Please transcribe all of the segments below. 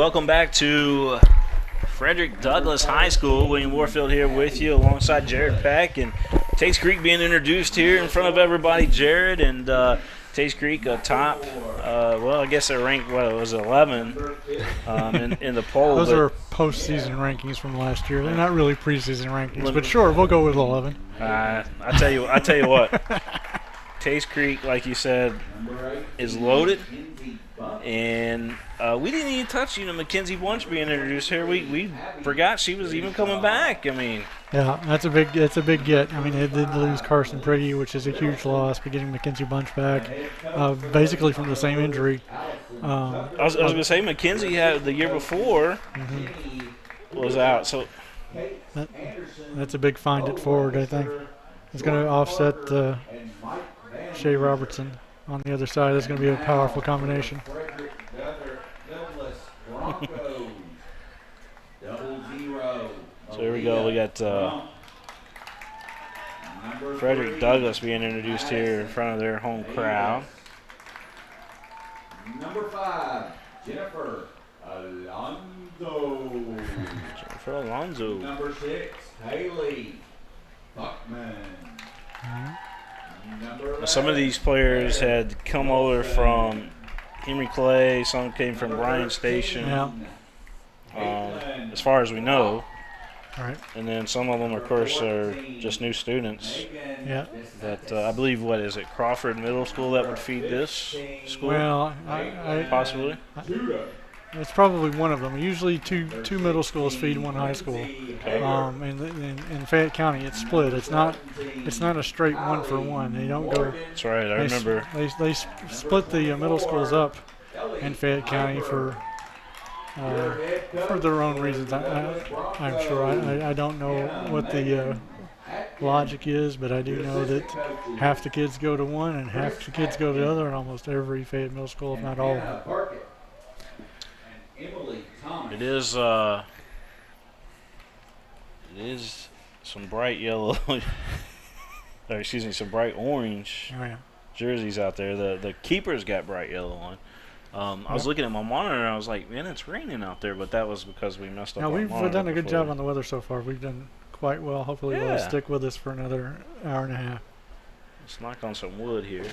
welcome back to Frederick Douglass High School. William Warfield here with you alongside Jared Peck, and Tates Creek being introduced here in front of everybody. Jared, and Tates Creek top, well, I guess they're ranked, what, it was 11 in the poll. Those are postseason rankings from last year. They're not really preseason rankings, but sure, we'll go with 11. I tell you what, Tates Creek, like you said, is loaded. And we didn't even touch, Mackenzie Bunch being introduced here. We forgot she was even coming back. I mean, yeah, that's a big get. I mean, they did lose Carson Priggy, which is a huge loss, but getting Mackenzie Bunch back, basically from the same injury. I was going to say Mackenzie had the year before was out, so that's a big find at forward. I think it's going to offset Shea Robertson. On the other side, it's going to be a powerful combination. So here we go. We got Frederick Douglass being introduced here in front of their home crowd. Number 5, Jennifer Alonso. Number 6, Haley Buckman. Some of these players had come over from Henry Clay. Some came from Bryan Station, as far as we know. Right. And then some of them, of course, are just new students. Yeah. That I believe, what is it, Crawford Middle School that would feed this school? Well, possibly. It's probably one of them. Usually two middle schools feed one high school. Okay. In Fayette County, it's split. It's not a straight 1-for-1. They don't go. That's right. I remember. They split the middle schools up in Fayette County for their own reasons. I'm sure. I don't know what the logic is, but I do know that half the kids go to one and half the kids go to the other in almost every Fayette middle school, if not all of them. It is some bright yellow, or excuse me, some bright orange jerseys out there. The keepers got bright yellow on. I was looking at my monitor and I was like, man, it's raining out there, but that was because we messed up. Now, we've done a good before. job on the weather so far. We've done quite well. Hopefully it'll stick with us for another hour and a half. Let's knock on some wood here.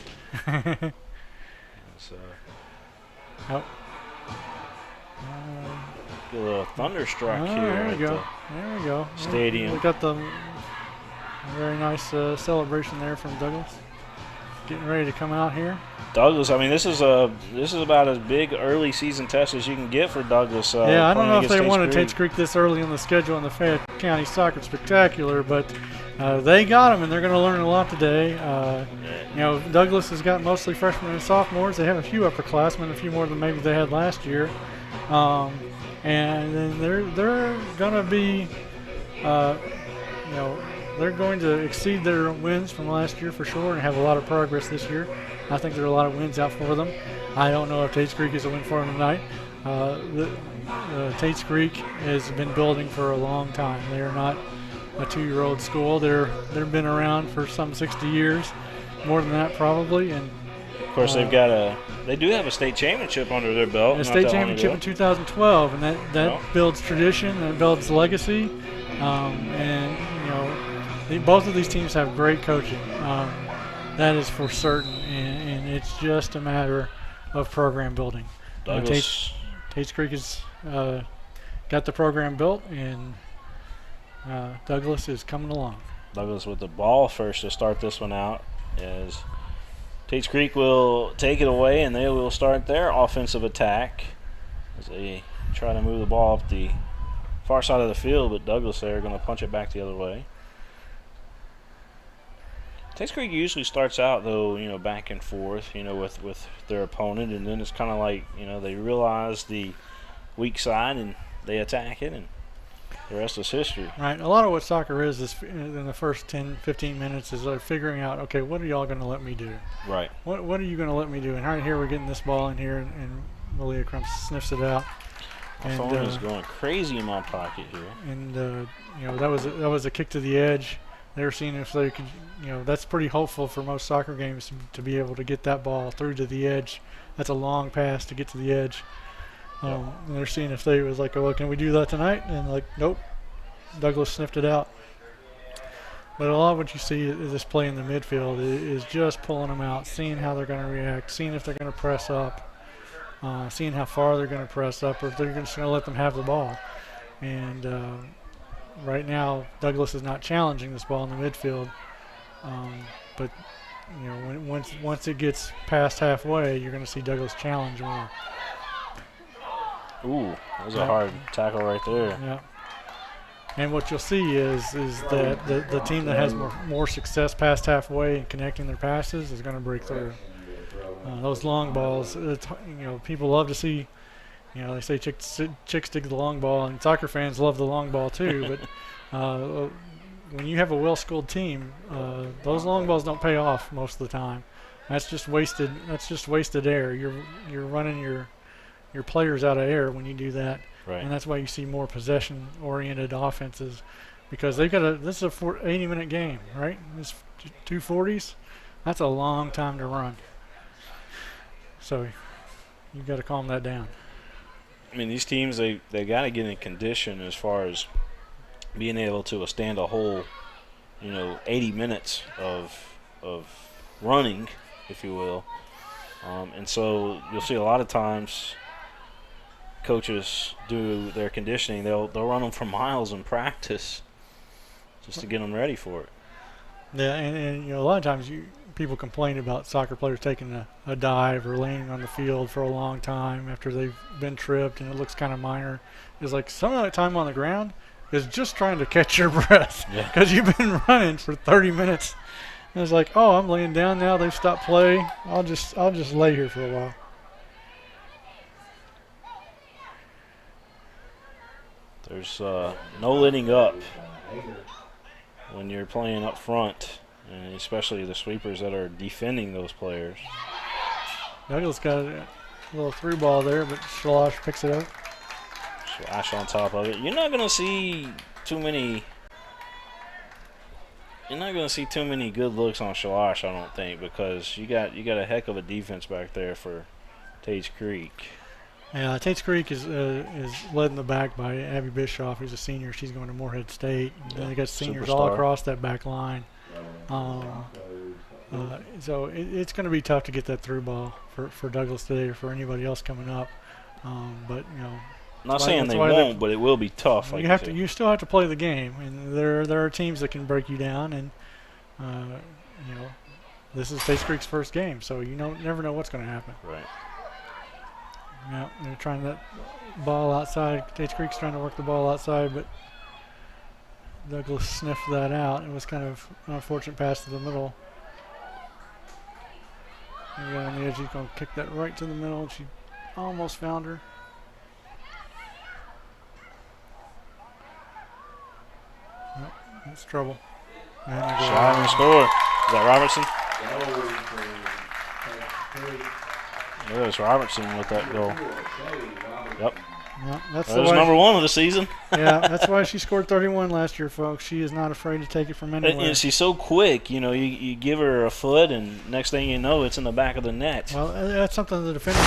Get a little thunderstruck here. There we go. There we go. Stadium. We got the very nice celebration there from Douglas. Getting ready to come out here. Douglas, I mean, this is about as big early season test as you can get for Douglas. I don't know if they wanted Tates Creek this early in the schedule in the Fayette County Soccer Spectacular, but they got them, and they're going to learn a lot today. Douglas has got mostly freshmen and sophomores. They have a few upperclassmen, a few more than maybe they had last year. And then they're going to be, they're going to exceed their wins from last year for sure and have a lot of progress this year. I think there are a lot of wins out for them. I don't know if Tates Creek is a win for them tonight. Tates Creek has been building for a long time. They are not a 2-year-old school. They've been around for some 60 years, more than that probably. And of course, they do have a state championship under their belt. A state championship in 2012, and that builds tradition, that builds legacy, both of these teams have great coaching. That is for certain, and it's just a matter of program building. Tates Creek has got the program built, and Douglas is coming along. Douglas with the ball first to start this one out, as Tates Creek will take it away, and they will start their offensive attack as they try to move the ball up the far side of the field, but Douglas there going to punch it back the other way. Tates Creek usually starts out, though, back and forth, with their opponent, and then it's kind of like, they realize the weak side and they attack it, and the rest is history. Right. A lot of what soccer is in the first 10, 15 minutes is figuring out, okay, what are y'all going to let me do? Right. What are you going to let me do? And right here we're getting this ball in here, and Malia Crump sniffs it out. My phone is going crazy in my pocket here. And that was a kick to the edge. They were seeing if they could, that's pretty hopeful for most soccer games to be able to get that ball through to the edge. That's a long pass to get to the edge. And they're seeing if they was like, oh, well, can we do that tonight? And like, nope. Douglas sniffed it out. But a lot of what you see is this play in the midfield is just pulling them out, seeing how they're going to react, seeing if they're going to press up, seeing how far they're going to press up, or if they're just going to let them have the ball. And right now, Douglas is not challenging this ball in the midfield. But you know, once it gets past halfway, you're going to see Douglas challenge more. Ooh, that was a hard tackle right there. Yeah. And what you'll see is that the team that has more success past halfway in connecting their passes is going to break through. Those long balls, people love to see. They say chicks dig the long ball, and soccer fans love the long ball too. But when you have a well-schooled team, those long balls don't pay off most of the time. That's just wasted. That's just wasted air. You're running your players out of air when you do that. Right. And that's why you see more possession-oriented offenses, because they've got this is a 80-minute game, right? It's 240s. That's a long time to run. So you've got to calm that down. I mean, these teams, they got to get in condition as far as being able to withstand a whole, 80 minutes of running, if you will. And so you'll see a lot of times coaches do their conditioning. They'll run them for miles in practice just to get them ready for it. Yeah, and a lot of times people complain about soccer players taking a dive or laying on the field for a long time after they've been tripped and it looks kind of minor. It's like some of that time on the ground is just trying to catch your breath because you've been running for 30 minutes. And it's like, oh, I'm laying down now. They've stopped play. I'll just lay here for a while. There's no letting up when you're playing up front, and especially the sweepers that are defending those players. Douglas got a little through ball there, but Shalosh picks it up. Slash on top of it. You're not going to see too many good looks on Shalosh, I don't think, because you got a heck of a defense back there for Tates Creek. Yeah, Tates Creek is led in the back by Abby Bischoff, who's a senior. She's going to Moorhead State. And they got seniors all across that back line. So it's going to be tough to get that through ball for Douglas today or for anybody else coming up. But not saying they won't, but it will be tough. You still have to play the game, and there are teams that can break you down, and this is Tates Creek's first game, so you never know what's going to happen. Right. Yeah, they're trying that ball outside. Tates Creek's trying to work the ball outside, but Douglas sniffed that out. It was kind of an unfortunate pass to the middle. And on the edge, he's going to kick that right to the middle. She almost found her. Nope, that's trouble. Shot and score. Is that Robertson? There's Robertson with that goal. Yep. Yeah, that's number one of the season. Yeah, that's why she scored 31 last year, folks. She is not afraid to take it from anywhere. And she's so quick. You give her a foot, and next thing you know, it's in the back of the net. Well, that's something the defenders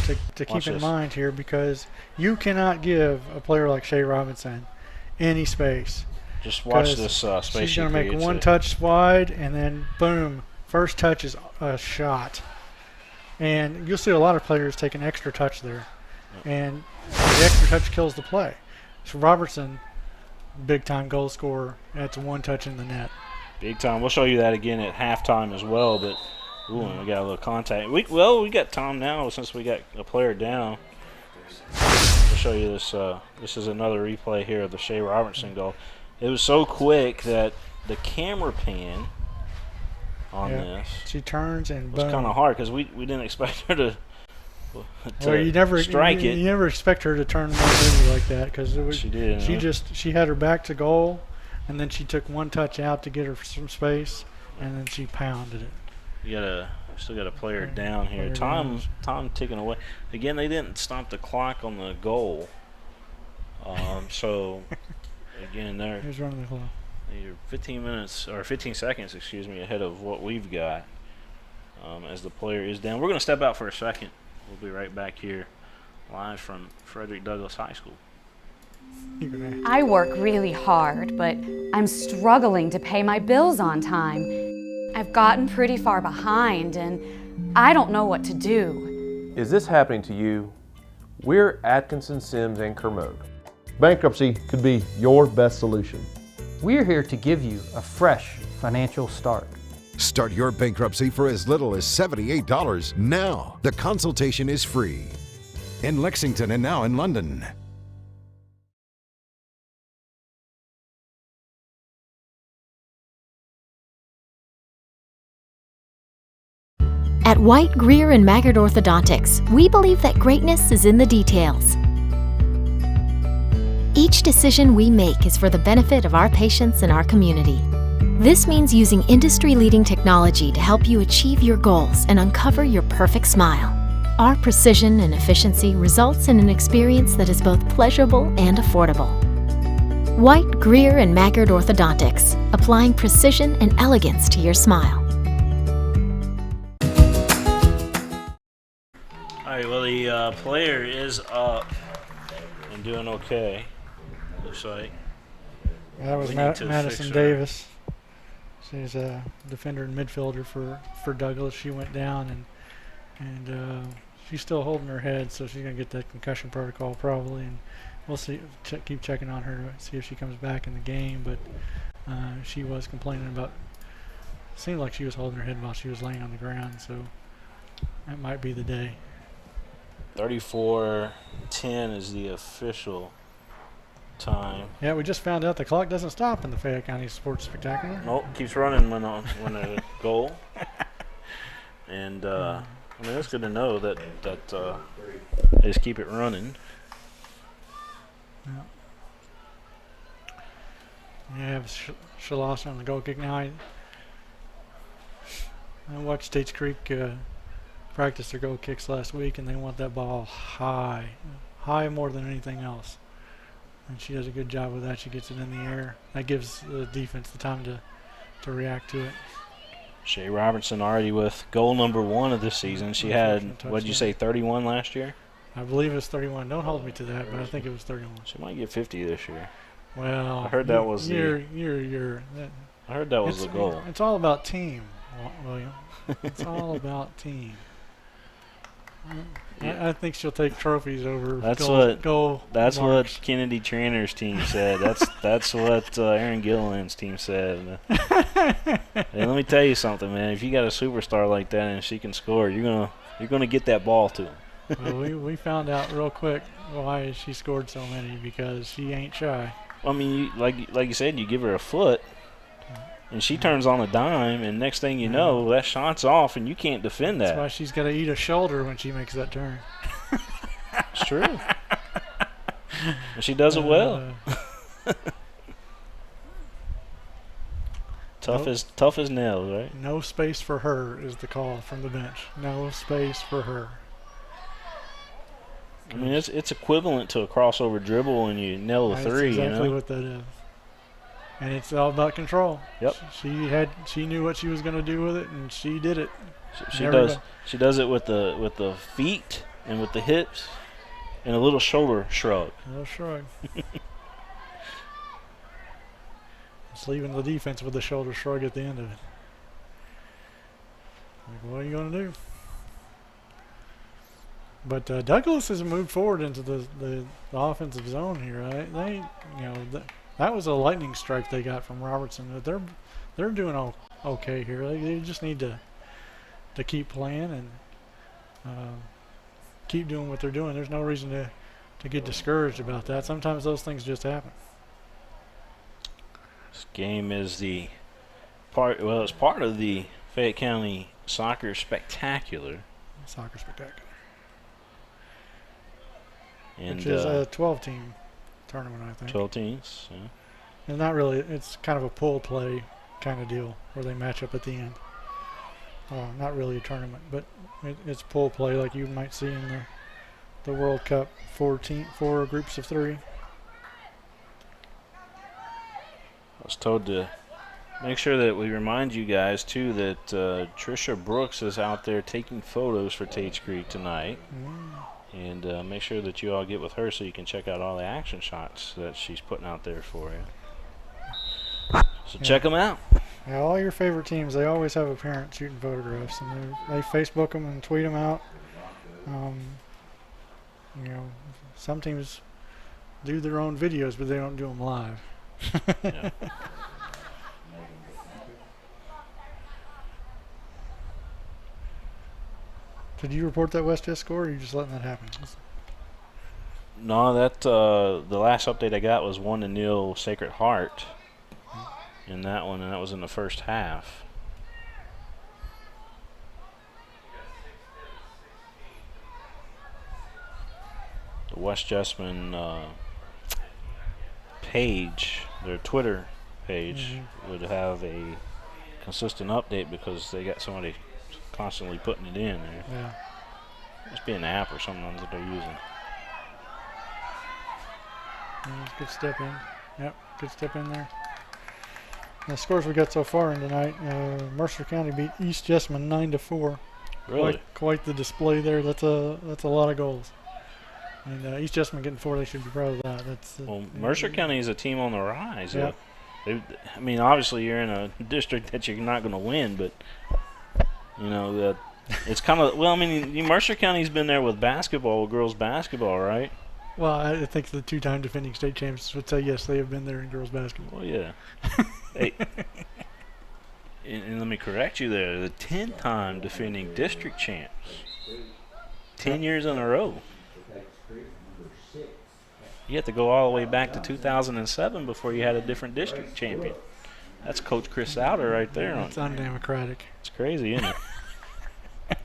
have to keep in mind here, because you cannot give a player like Shea Robinson any space. Just watch this space. She's going to make one touch wide, and then boom, first touch is a shot. And you'll see a lot of players take an extra touch there. And the extra touch kills the play. So Robertson, big-time goal scorer, that's one touch in the net. Big time. We'll show you that again at halftime as well. But we got a little contact. We got time now since we got a player down. We'll show you this. This is another replay here of the Shea Robertson goal. It was so quick that the camera pan on this. She turns and boom. It was kind of hard because we didn't expect her to strike it. You never expect her to turn one like that, because she did. She had her back to goal, and then she took one touch out to get her some space, and then she pounded it. Still got a player down here. Time ticking away. Again, they didn't stop the clock on the goal. So again, here's running the clock. You're 15 seconds, ahead of what we've got as the player is down. We're going to step out for a second. We'll be right back here live from Frederick Douglass High School. I work really hard, but I'm struggling to pay my bills on time. I've gotten pretty far behind, and I don't know what to do. Is this happening to you? We're Atkinson, Sims, and Kermode. Bankruptcy could be your best solution. We're here to give you a fresh financial start. Start your bankruptcy for as little as $78 now. The consultation is free. In Lexington and now in London. At White, Greer, and Maggard Orthodontics, we believe that greatness is in the details. Each decision we make is for the benefit of our patients and our community. This means using industry-leading technology to help you achieve your goals and uncover your perfect smile. Our precision and efficiency results in an experience that is both pleasurable and affordable. White, Greer, and Maggard Orthodontics, applying precision and elegance to your smile. All right, well, the player is up and doing okay, looks like. That was We need to Madison fix her. Davis. She's a defender and midfielder for Douglas. She went down, and she's still holding her head, so she's going to get that concussion protocol probably. And we'll see. Keep checking on her to see if she comes back in the game. But she was complaining about. Seemed like she was holding her head while she was laying on the ground, so that might be the day. 34:10 is the official time. Yeah, we just found out the clock doesn't stop in the Fayette County Sports Spectacular. Nope, keeps running when a goal. And I mean, that's good to know that they just keep it running. Yeah, Shalas on the goal kick. Now I watched Tates Creek practice their goal kicks last week, and they want that ball high more than anything else. And she does a good job with that. She gets it in the air. That gives the defense the time to react to it. Shay Robertson already with goal number 1 of this season. She had, Unfortunate what did you say, 31 last year? I believe it's 31. Don't hold me to that, but I think it was 31. She might get 50 this year. Well, I heard that was you're I heard that was the goal. It's all about team, William. It's all about team. I think she'll take trophies over goal That's marks. what Kennedy Tranter's team said. That's what Aaron Gilliland's team said. Hey, let me tell you something, man. If you got a superstar like that and she can score, you're gonna get that ball to her. Well, we found out real quick why she scored so many, because she ain't shy. I mean, like you said, you give her a foot, and she turns on a dime, and next thing you know, that shot's off, and you can't defend That's that. why she's got to eat a shoulder when she makes that turn. It's true. And she does it well. Tough as nails, right? No space for her is the call from the bench. No space for her. I mean, it's equivalent to a crossover dribble when you nail the That's three. exactly you know? what that is. And it's all about control. Yep. She knew what she was going to do with it, and she did it. She does it with the feet and with the hips and a little shoulder shrug. A little shrug. It's leaving the defense with a shoulder shrug at the end of it. Like, what are you going to do? But Douglas has moved forward into the offensive zone here. That was a lightning strike they got from Robertson. But they're doing okay here. They just need to keep playing and keep doing what they're doing. There's no reason to get discouraged about that. Sometimes those things just happen. This game is it's part of the Fayette County Soccer Spectacular. Soccer Spectacular. And, which is a 12-team tournament, I think. 12 teams, yeah. And not really, it's kind of a pool play kind of deal where they match up at the end. Not really a tournament, but it's pool play like you might see in the World Cup, 4 groups of 3. I was told to make sure that we remind you guys, too, that Trisha Brooks is out there taking photos for Tates Creek tonight. And make sure that you all get with her so you can check out all the action shots that she's putting out there for you. So check them out. Yeah, all your favorite teams, they always have a parent shooting photographs, and they Facebook them and tweet them out. You know, some teams do their own videos, but they don't do them live. Yeah. Did you report that West Jess score, or are you just letting that happen? No, that the last update I got was 1-0 Sacred Heart in that one, and that was in the first half. The West Jessamine page, their Twitter page, would have a consistent update because they got somebody constantly putting it in there. Yeah. Must be an app or something that they're using. Good step in. Yep, good step in there. The scores we got so far in tonight, Mercer County beat East Jessamine 9-4. Really? Quite the display there. That's a lot of goals. And East Jessamine getting 4, they should be proud of that. Well, Mercer County is a team on the rise. Yeah. I mean, obviously you're in a district that you're not going to win, but you know it's kind of, well, I mean, Mercer County's been there with basketball, with girls basketball, right? Well, I think the 2-time defending state champions would say yes, they have been there in girls basketball. Well, yeah. Hey, and let me correct you there. The 10-time defending district champs, 10 years in a row. You have to go all the way back to 2007 before you had a different district champion. That's Coach Chris Souter right there. It's undemocratic. It's crazy, isn't it?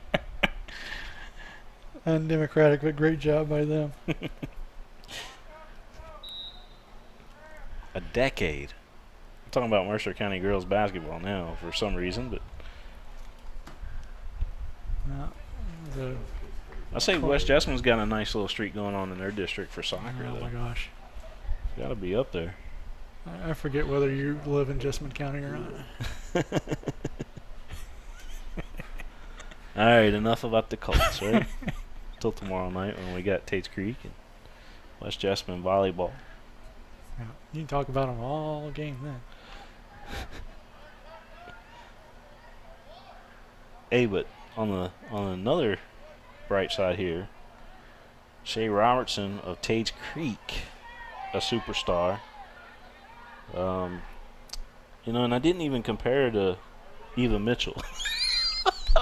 Undemocratic, but great job by them. A decade. I'm talking about Mercer County girls basketball now for some reason, but I say West Jessamine's got a nice little streak going on in their district for soccer. Oh my gosh. Got to be up there. I forget whether you live in Jessamine County or not. All right, enough about the Colts, right? Till tomorrow night when we got Tates Creek and West Jessamine volleyball. Yeah, you can talk about them all game then. Hey, but on another bright side here, Shay Robertson of Tates Creek, a superstar. You know, and I didn't even compare her to Eva Mitchell.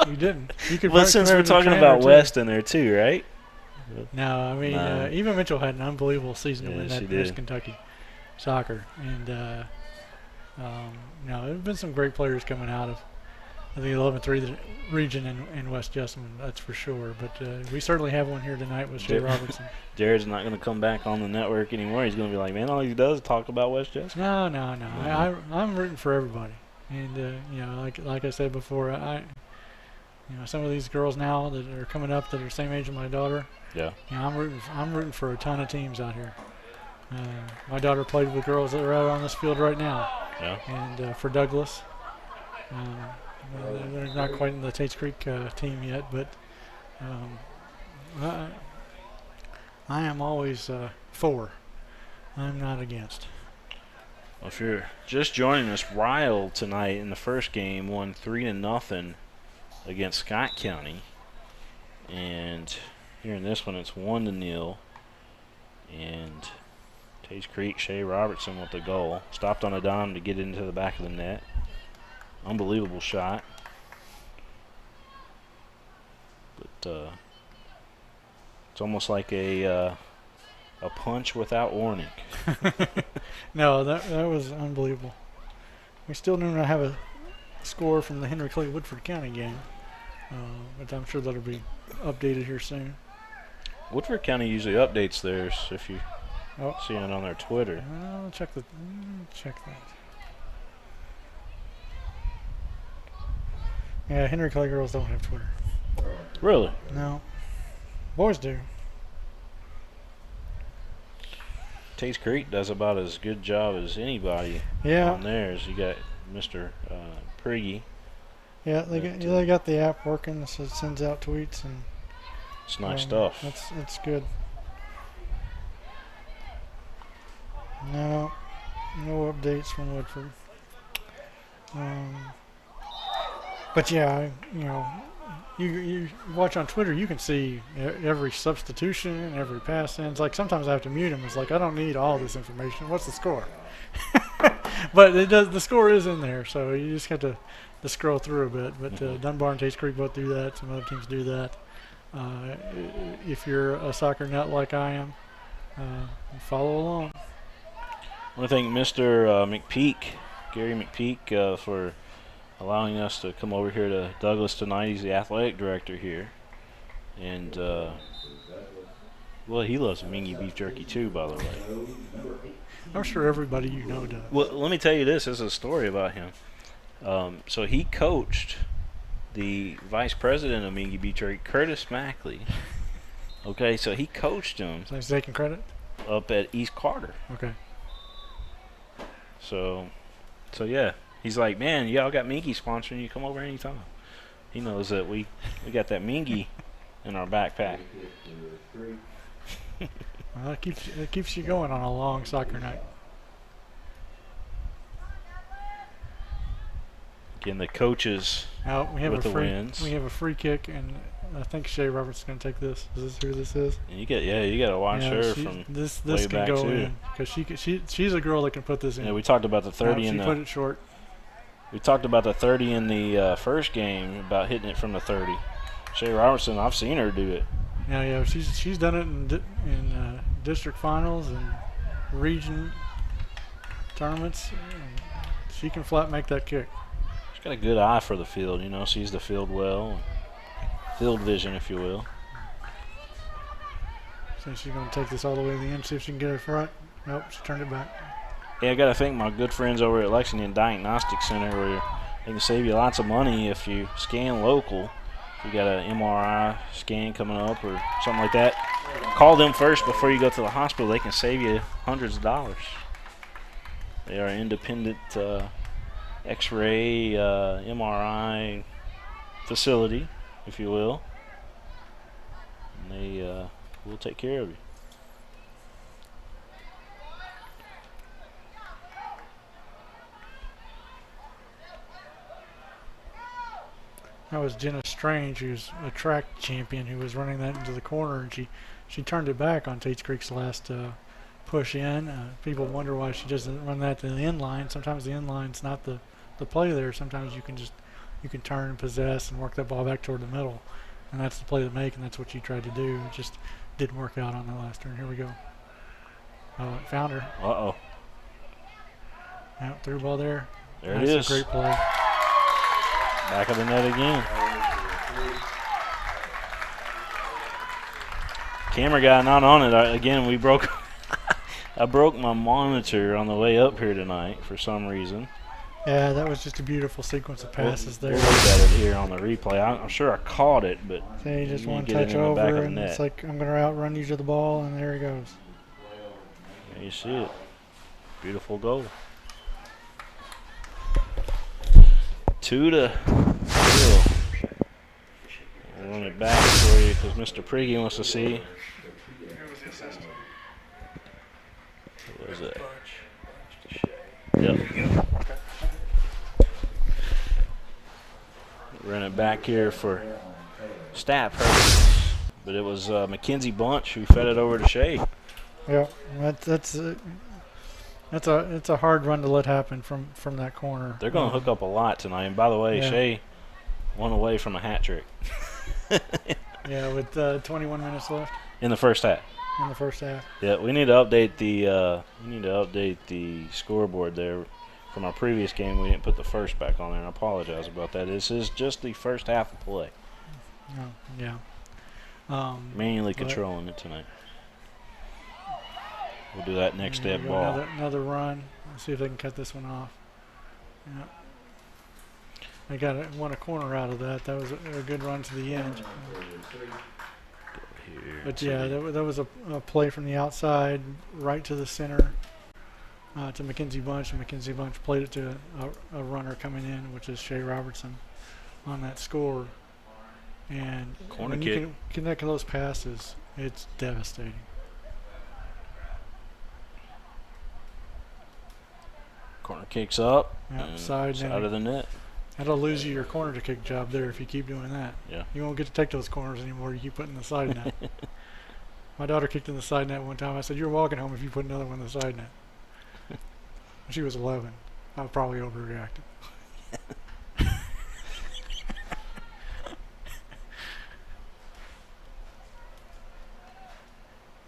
You didn't. You could But since we're talking about West in there too, right? No, I mean, Eva Mitchell had an unbelievable season to win that West Kentucky soccer. And, you know, there have been some great players coming out of the 11-3 region in West Jessamine, that's for sure. But we certainly have one here tonight with Shay Robertson. Jared's not going to come back on the network anymore. He's going to be like, man, all he does is talk about West Jessamine. No. I'm rooting for everybody. And, you know, like I said before, you know, some of these girls now that are coming up that are the same age as my daughter. Yeah. You know, I'm rooting for a ton of teams out here. My daughter played with girls that are out on this field right now. Yeah. And for Douglas, they're not quite in the Tates Creek team yet, but I am always for. I'm not against. Well, if you're just joining us, Ryle tonight in the first game won 3-0 against Scott County, and here in this one it's 1-0. And Tates Creek, Shay Robertson with the goal. Stopped on a dime to get it into the back of the net. Unbelievable shot. But it's almost like a punch without warning. No, that was unbelievable. We still do not have a score from the Henry Clay Woodford County game, but I'm sure that'll be updated here soon. Woodford County usually updates theirs if you see it on their Twitter. I'll check that. Yeah, Henry Clay girls don't have Twitter. Really? No. Boys do. Tates Creek does about as good job as anybody on theirs. You got Mr. Priggy. Yeah, they got the app working, so it sends out tweets, and It's nice stuff. That's good. No updates from Woodford. But yeah, you watch on Twitter, you can see every substitution and every pass in. It's like sometimes I have to mute him. It's like, I don't need all this information. What's the score? But the score is in there, so you just have to scroll through a bit. But Dunbar and Tates Creek both do that. Some other teams do that. If you're a soccer nut like I am, follow along. I want to thank Mr. McPeak, Gary McPeak, for allowing us to come over here to Douglas tonight. He's the athletic director here. And, well, he loves Mingua beef jerky too, by the way. I'm sure everybody you know does. Well, let me tell you this. There's a story about him. So he coached the vice president of Mingua beef jerky, Curtis Mackley. Okay, so he coached him. So he's taking credit? Up at East Carter. Okay. So yeah. He's like, man, y'all got Mingua sponsoring you. Come over anytime. He knows that we got that Mingua in our backpack. Well, it keeps you going on a long soccer night. Again, the coaches with the wins. We have a free kick, and I think Shay Roberts is going to take this. Is this who this is? And you got to watch her from this way can back go too. in because she's a girl that can put this in. Yeah, we talked about the 30 in she the. put it short. We talked about the 30 in the first game, about hitting it from the 30. Shay Robertson, I've seen her do it. Yeah, she's done it in district finals and region tournaments. She can flat make that kick. She's got a good eye for the field, sees the field well, field vision, if you will. So she's going to take this all the way to the end, see if she can get it front. Nope, she turned it back. Yeah, I got to thank my good friends over at Lexington Diagnostic Center, where they can save you lots of money if you scan local. If you got an MRI scan coming up or something like that, call them first before you go to the hospital. They can save you hundreds of dollars. They are an independent X-ray, MRI facility, if you will. And they will take care of you. That was Jenna Strange, who's a track champion, who was running that into the corner, and she turned it back on Tates Creek's last push in. People wonder why she doesn't run that to the end line. Sometimes the end line's not the play there. Sometimes you can turn and possess and work that ball back toward the middle, and that's the play to make, and that's what you tried to do. It just didn't work out on the last turn. Here we go. Oh, found her. Uh-oh. Out through ball there. There That's it is. A great play. Back of the net again. Camera guy not on it. Again, we broke. I broke my monitor on the way up here tonight for some reason. Yeah, that was just a beautiful sequence of passes there. We'll look at it here on the replay. I'm sure I caught it, but See, just one get it touch in the back of over, the and net. it's like I'm going to outrun you to the ball, and there he goes. There you see it. Beautiful goal. 2-0. We'll run it back for you because Mr. Priggy wants to see. What was that? Yep. Run it back here for stat purposes. But it was Mackenzie Bunch who fed it over to Shay. Yeah, it's a hard run to let happen from that corner. They're going to hook up a lot tonight. And by the way, Yeah. Shay won away from a hat trick. Yeah, with 21 minutes left In the first half. in the first half. Yeah, we need to update the scoreboard there. From our previous game, we didn't put the first back on there, and I apologize about that. This is just the first half of play. Oh, yeah. Manually but- controlling it tonight. We'll do that next Here step we go, ball. Another run. Let's see if they can cut this one off. Yeah. They won a corner out of that. That was a good run to the end. Here. But yeah, that was a play from the outside right to the center to Mackenzie Bunch, and Mackenzie Bunch played it to a runner coming in, which is Shay Robertson on that score. And Corner when kick. you can connect those passes, it's devastating. Corner kicks up. Yep, and side side of the net. That'll lose you your corner to kick job there if you keep doing that. Yeah. You won't get to take those corners anymore. You keep putting the side net. My daughter kicked in the side net one time. I said, "You're walking home if you put another one in the side net." She was 11. I probably overreacted.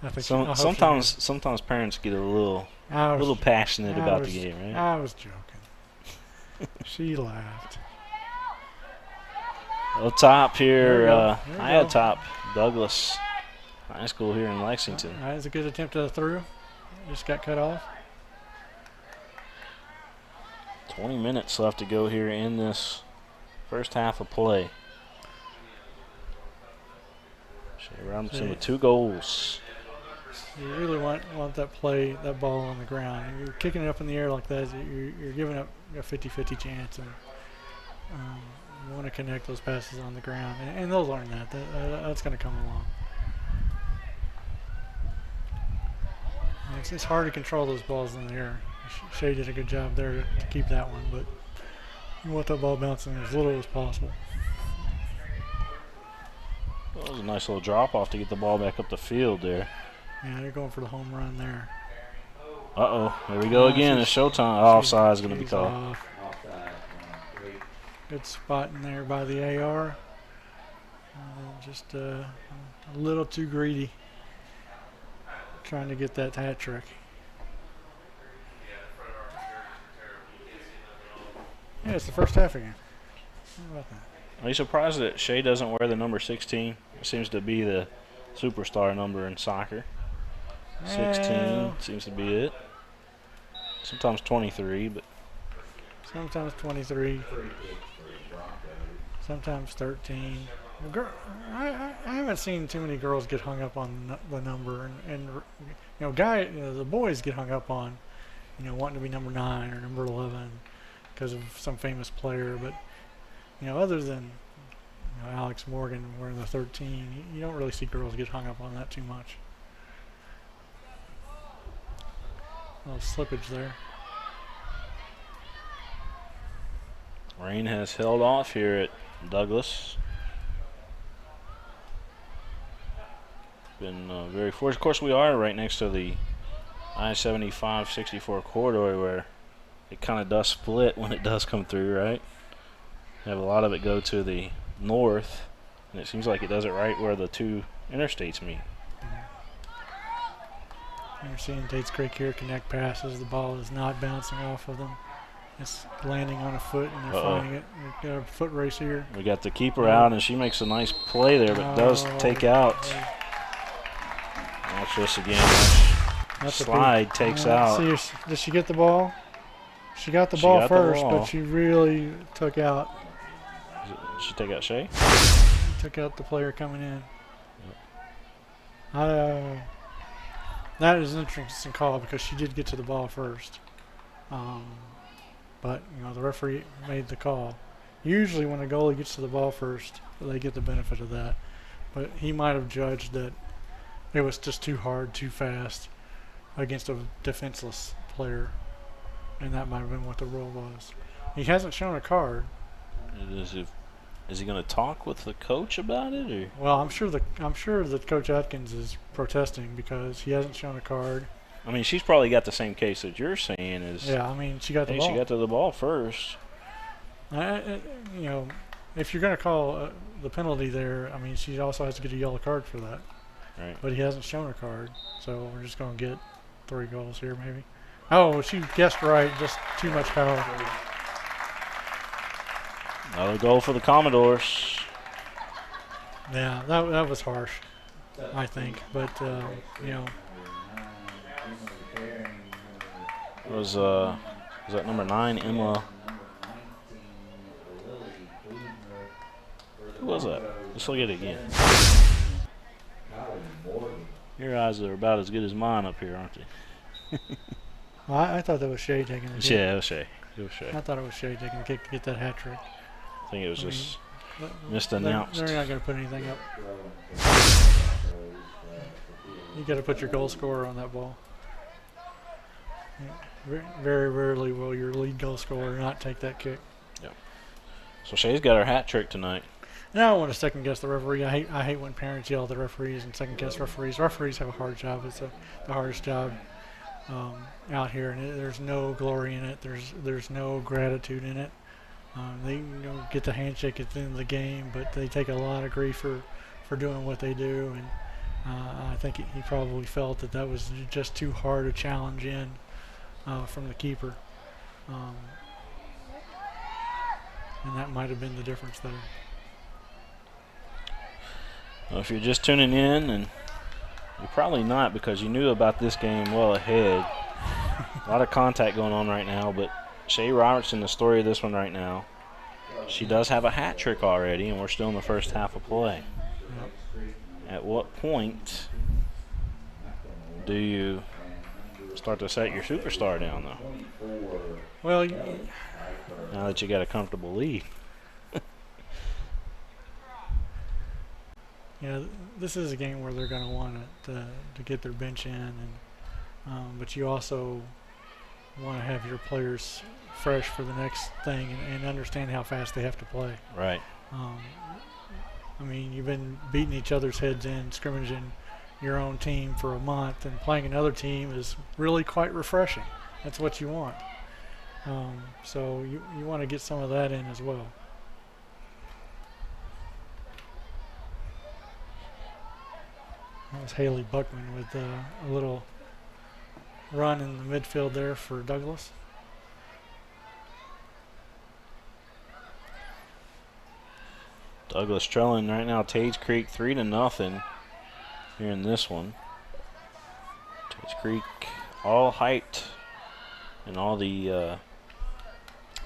I think I hope she Sometimes parents get a little did. passionate about the game, right? I was joking. She laughed. Up top There here, we go. There we high go. atop Douglas High School here in Lexington. That was a good attempt at a through. Just got cut off. 20 minutes left to go here in this first half of play. Shea Robinson with 2 goals. You really want that ball on the ground. If you're kicking it up in the air like that, you're giving up a 50-50 chance. And you want to connect those passes on the ground. And they'll learn that. That's going to come along. And it's hard to control those balls in the air. Shea did a good job there to keep that one, but you want that ball bouncing as little as possible. That was a nice little drop off to get the ball back up the field there. Yeah, they're going for the home run there. Uh-oh, here we go again. It's showtime. Offside is going to be called. Off. Good spot in there by the AR. Just a little too greedy, trying to get that hat trick. Yeah, it's the first half again. How about that? Are you surprised that Shea doesn't wear the number 16? It seems to be the superstar number in soccer. 16 seems to be it. Sometimes 23, but sometimes 23. Sometimes 13. I haven't seen too many girls get hung up on the number, and the boys get hung up on, wanting to be number 9 or number 11 because of some famous player. But other than Alex Morgan wearing the 13, you don't really see girls get hung up on that too much. A little slippage there. rain has held off here at Douglas. Been very fortunate. Of course, we are right next to the I-75-64 corridor where it kind of does split when it does come through, right? Have a lot of it go to the north, and it seems like it does it right where the two interstates meet. You're seeing Tates Creek here connect passes. The ball is not bouncing off of them. It's landing on a foot, and they're finding it. We've got a foot race here. We got the keeper out, and she makes a nice play there, but does take out. Watch this again. That's Slide takes out. See, did she get the ball? She got the ball first, but she really took out. Did she take out Shea? Took out the player coming in. That is an interesting call because she did get to the ball first. But, the referee made the call. Usually when a goalie gets to the ball first, they get the benefit of that. But he might have judged that it was just too hard, too fast against a defenseless player. And that might have been what the rule was. He hasn't shown a card. Is he going to talk with the coach about it, or? Well, I'm sure that Coach Atkins is protesting because he hasn't shown a card. I mean, she's probably got the same case that you're saying is. Yeah, I mean, she got the ball. She got to the ball first. If you're going to call the penalty there, I mean, she also has to get a yellow card for that. Right. But he hasn't shown a card, so we're just going to get 3 goals here, maybe. Oh, she guessed right. Just too much power. Another goal for the Commodores. Yeah, that was harsh, I think. But Was that number 9, Emma? Who was that? Let's look at it again. Your eyes are about as good as mine up here, aren't they? I thought that was Shea taking the kick. Yeah, it was Shea. I thought it was Shea taking the kick to get that hat trick. I think it was just announced. They're not going to put anything up. You got to put your goal scorer on that ball. Very rarely will your lead goal scorer not take that kick. Yep. So Shay's got her hat trick tonight. Now I don't want to second guess the referee. I hate when parents yell at the referees and second guess referees. Referees have a hard job. It's the hardest job out here, and there's no glory in it. There's no gratitude in it. They get the handshake at the end of the game, but they take a lot of grief for doing what they do. And I think he probably felt that was just too hard a challenge in from the keeper, and that might have been the difference there. Well, if you're just tuning in, and you're probably not because you knew about this game well ahead. A lot of contact going on right now, but Shay Robertson, the story of this one right now, she does have a hat trick already, and we're still in the first half of play. Yep. At what point do you start to set your superstar down, though? Well, now that you got a comfortable lead. Yeah, this is a game where they're going to want to get their bench in, and but you also want to have your players fresh for the next thing and understand how fast they have to play. Right. I mean, you've been beating each other's heads in, scrimmaging your own team for a month, and playing another team is really quite refreshing. That's what you want. So you want to get some of that in as well. That was Haley Buckman with a little run in the midfield there for Douglas. Douglas trailing right now. Tates Creek 3-0 here in this one. Tates Creek all hyped in all the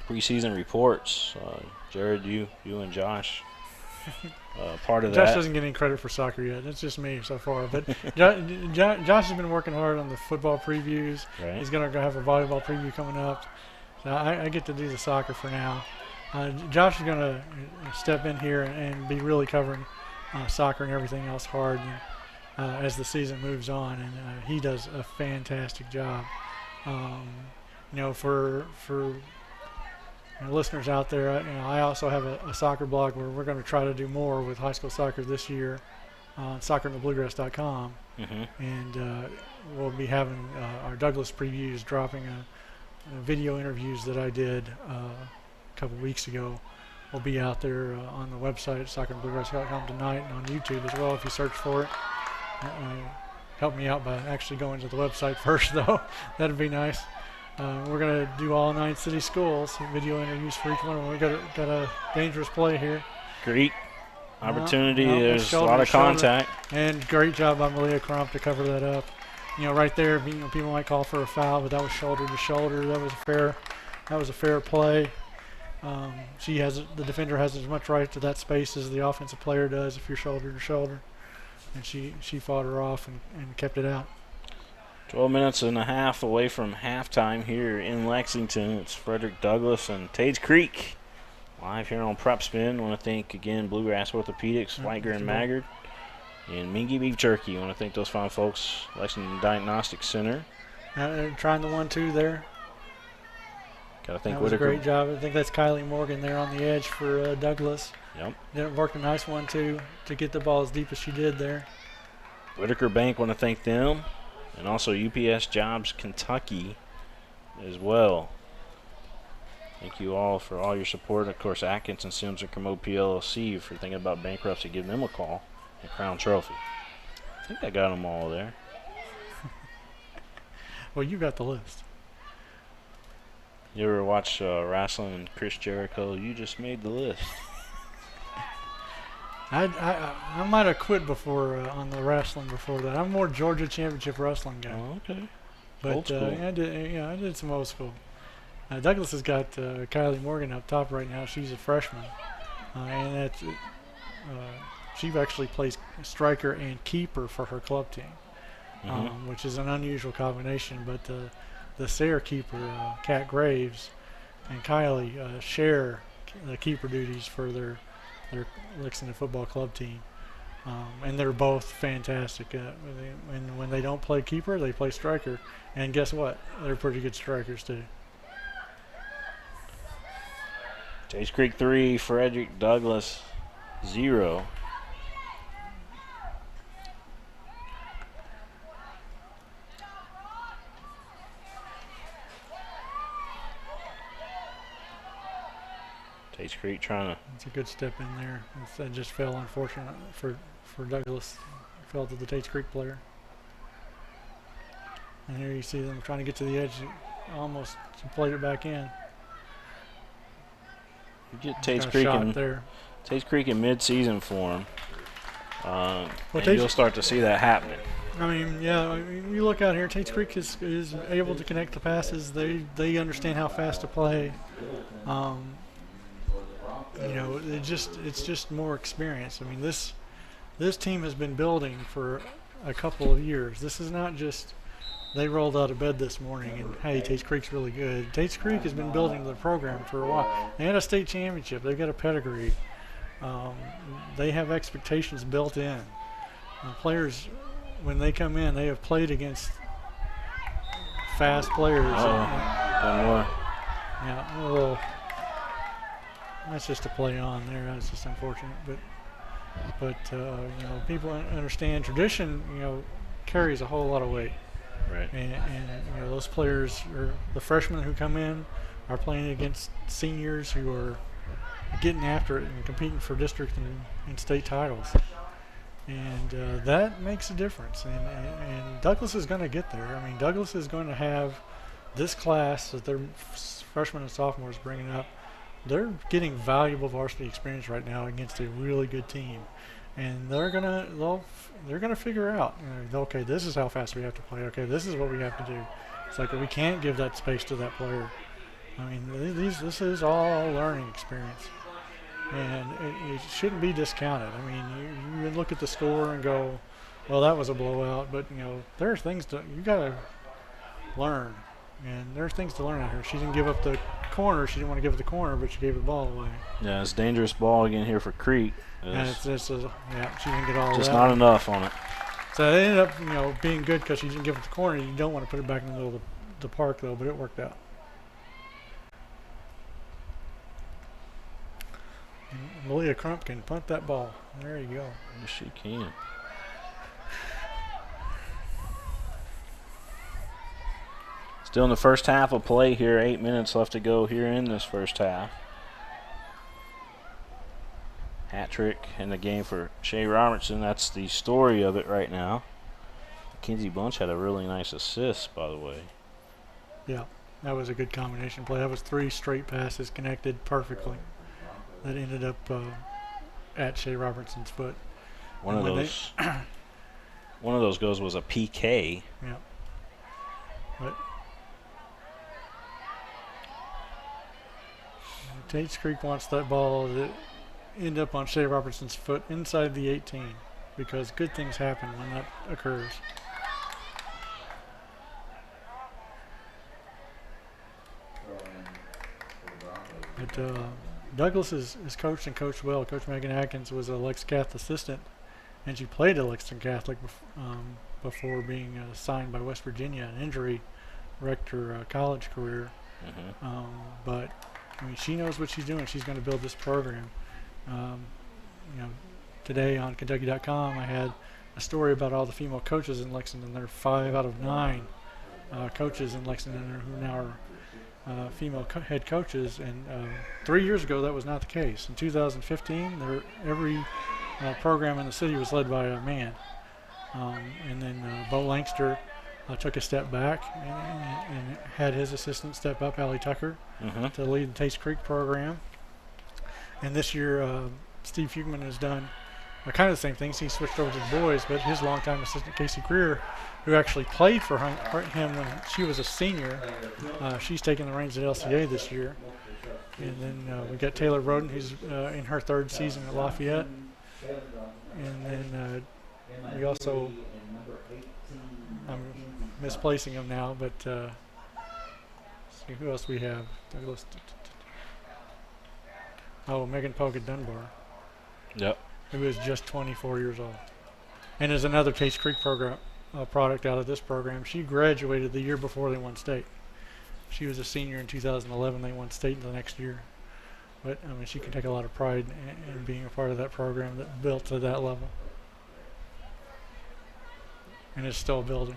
preseason reports. Jared, you and Josh. Part of Josh that. doesn't get any credit for soccer yet. It's just me so far. But Josh has been working hard on the football previews. Right. He's going to have a volleyball preview coming up. So I get to do the soccer for now. Josh is going to step in here and be really covering soccer and everything else hard as the season moves on. And he does a fantastic job. For listeners out there, I also have a soccer blog where we're going to try to do more with high school soccer this year on soccerinthebluegrass.com. Mm-hmm. And we'll be having our Douglas previews dropping video interviews that I did a couple weeks ago. Will be out there on the website soccerinthebluegrass.com tonight and on YouTube as well if you search for it. Help me out by actually going to the website first, though. That'd be nice. We're going to do all 9 city schools, video interviews for each one of them. We got a dangerous play here. Great opportunity. There's a lot of contact. And great job by Malia Crump to cover that up. Right there, people might call for a foul, but that was shoulder to shoulder. That was a fair play. The defender has as much right to that space as the offensive player does if you're shoulder to shoulder. And she fought her off and kept it out. 12 minutes and a half away from halftime here in Lexington. It's Frederick Douglass and Tates Creek live here on PrepSpin. I want to thank again Bluegrass Orthopedics, Flanker and Maggard, and Mingua Beef Jerky. I want to thank those fine folks, Lexington Diagnostic Center. Trying the 1-2 there. Got to thank that was Whitaker. A great job. I think that's Kylie Morgan there on the edge for Douglas. Yep. It worked a nice 1-2 to get the ball as deep as she did there. Whitaker Bank, want to thank them. And also UPS Jobs Kentucky as well. Thank you all for all your support. Of course, Atkins and Sims and Kermode PLLC, if you're thinking about bankruptcy, give them a call at Crown Trophy. I think I got them all there. Well, you got the list. You ever watch wrestling and Chris Jericho? You just made the list. I might have quit before on the wrestling before that. I'm more Georgia Championship wrestling guy. Oh, okay. But Old school. I did some old school. Douglas has got Kylie Morgan up top right now. She's a freshman, and that's she actually plays striker and keeper for her club team, which is an unusual combination. But the Sayre keeper, Kat Graves, and Kylie share the keeper duties for their their Lexington football club team. And they're both fantastic. When they don't play keeper, they play striker. And guess what? They're pretty good strikers too. Tates Creek 3, Frederick Douglass 0. Tates Creek trying to. It's a good step in there. That just fell, unfortunate for Douglas. Fell to the Tates Creek player. And here you see them trying to get to the edge. Almost played it back in. You get Tates Creek in mid-season form, and you'll start to see that happening. I mean, yeah. You look out here. Tates Creek is able to connect the passes. They understand how fast to play. You know, it's just more experience. I mean, this team has been building for a couple of years. This is not just they rolled out of bed this morning and, hey, Tates Creek's really good. Tates Creek has been building the program for a while. They had a state championship. They've got a pedigree. They have expectations built in. Players, when they come in, they have played against fast players. Yeah, a little. That's just a play on there. That's just unfortunate, but you know, people understand tradition. You know, carries a whole lot of weight. Right. And you know, those players, or the freshmen who come in, are playing against seniors who are getting after it and competing for district and state titles. And that makes a difference. And Douglas is going to get there. I mean, Douglas is going to have this class that their freshmen and sophomores bringing up. They're getting valuable varsity experience right now against a really good team, and they're gonna figure out, you know, okay, this is how fast we have to play. Okay, this is what we have to do. It's like we can't give that space to that player. I mean, this is all learning experience, and it shouldn't be discounted. I mean, you look at the score and go, well, that was a blowout, but you know, there are things you gotta learn. And there's things to learn out here. She didn't give up the corner. She didn't want to give it the corner, but she gave the ball away. Yeah, it's a dangerous ball again here for Creek. And she didn't get all just that. not enough on it. So it ended up, you know, being good because she didn't give it the corner. You don't want to put it back in the middle of the park, though, but it worked out. And Malia Crump can punt that ball. There you go. Yes, she can. Still in the first half of play here. 8 minutes left to go here in this first half. Hat trick in the game for Shay Robertson. That's the story of it right now. Mackenzie Bunch had a really nice assist, by the way. Yeah, that was a good combination play. That was 3 straight passes connected perfectly. That ended up at Shay Robertson's foot. One of those goes was a PK. Yeah. But Tates Creek wants that ball to end up on Shay Robertson's foot inside the 18, because good things happen when that occurs. But Douglas is coached and coached well. Coach Megan Atkins was a Lex Cath assistant, and she played at Lexington Catholic before being signed by West Virginia. An injury wrecked her college career. But I mean, she knows what she's doing. She's going to build this program. You know, today on Kentucky.com, I had a story about all the female coaches in Lexington. There are 5 out of 9 coaches in Lexington who now are female head coaches, and 3 years ago that was not the case. In 2015, every program in the city was led by a man, and then Bo Langster took a step back and had his assistant step up, Allie Tucker, to lead the Tates Creek program. And this year, Steve Fugman has done kind of the same things. He switched over to the boys, but his longtime assistant, Casey Greer, who actually played for him when she was a senior, she's taking the reins at LCA this year. And then we got Taylor Roden, who's in her 3rd season at Lafayette. And then we also, I'm misplacing them now, but see who else we have. Douglas. Oh, Megan Polk at Dunbar. Yep. who is just 24 years old. And is another Tates Creek program product out of this program. She graduated the year before they won state. She was a senior in 2011. They won state the next year. But, I mean, she can take a lot of pride in being a part of that program that built to that level. And it's still building.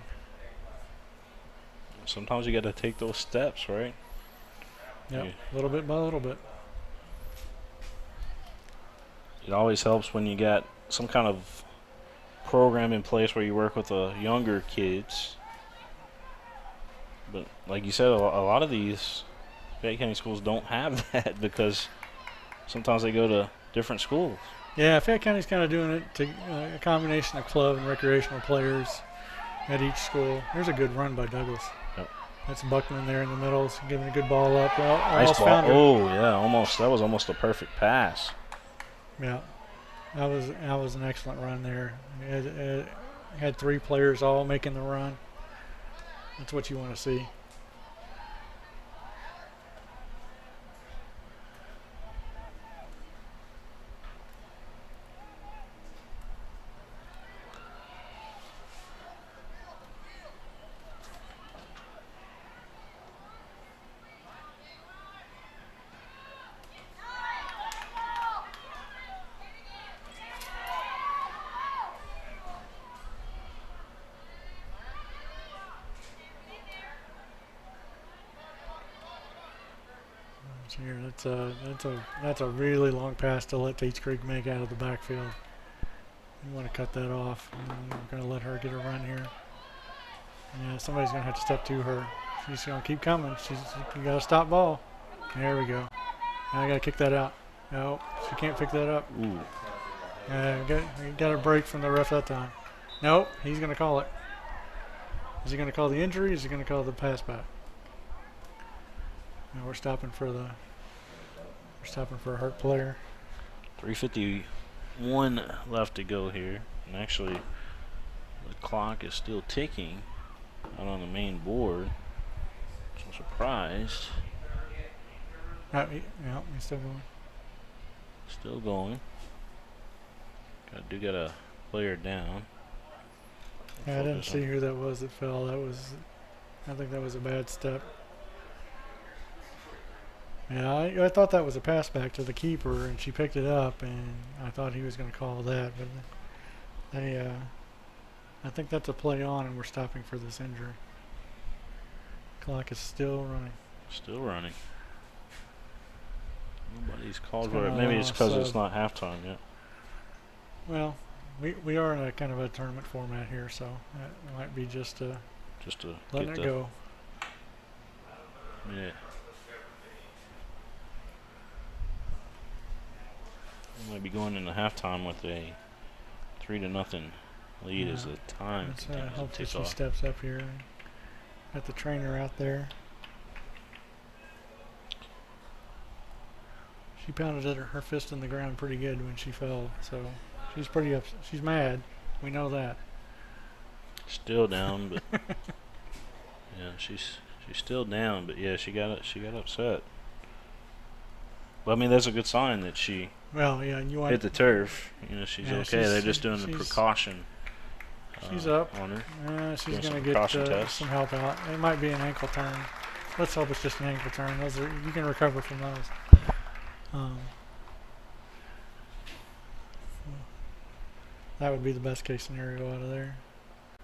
Sometimes you got to take those steps, right? Yep, little bit by little bit. It always helps when you got some kind of program in place where you work with the younger kids. But like you said, a lot of these Fayette County schools don't have that because sometimes they go to different schools. Yeah, Fayette County's kind of doing it to a combination of club and recreational players at each school. There's a good run by Douglas. Yep. That's Buckman there in the middle, giving a good ball up. Nice ball. Oh yeah, almost. That was almost a perfect pass. Yeah, that was an excellent run there. It had 3 players all making the run. That's what you want to see. Here, that's a really long pass to let Tates Creek make out of the backfield. You want to cut that off. We're going to let her get a run here. Yeah, somebody's going to have to step to her. She's going to keep coming. You got to stop ball. There we go. Now I got to kick that out. No, she can't pick that up. Ooh. Got a break from the ref that time. Nope, he's going to call it. Is he going to call the injury? Or is he going to call the pass back? Now we're stopping for a hurt player. 3:51 left to go here, and actually the clock is still ticking out on the main board. So I'm surprised. Yeah, he's still going. Still going. Got a player down. Yeah, I didn't see who that was that fell. I think that was a bad step. Yeah, I thought that was a pass back to the keeper, and she picked it up, and I thought he was going to call that, but I think that's a play on, and we're stopping for this injury. Clock is still running. Still running. Nobody's called for it. Maybe it's because it's not halftime yet. Well, we are in a kind of a tournament format here, so it might be just to letting it go. Yeah. We might be going into halftime with a 3-0 lead as the time continues to tick she off. steps up here. Got the trainer out there. She pounded her fist in the ground pretty good when she fell, so she's pretty upset. She's mad. We know that. Still down, but yeah, she's still down, but yeah, she got upset. But I mean, that's a good sign that she hit the turf. You know, she's okay. They're just doing the precaution. She's up on her. She's going to get some help out. It might be an ankle turn. Let's hope it's just an ankle turn. You can recover from those. That would be the best case scenario out of there.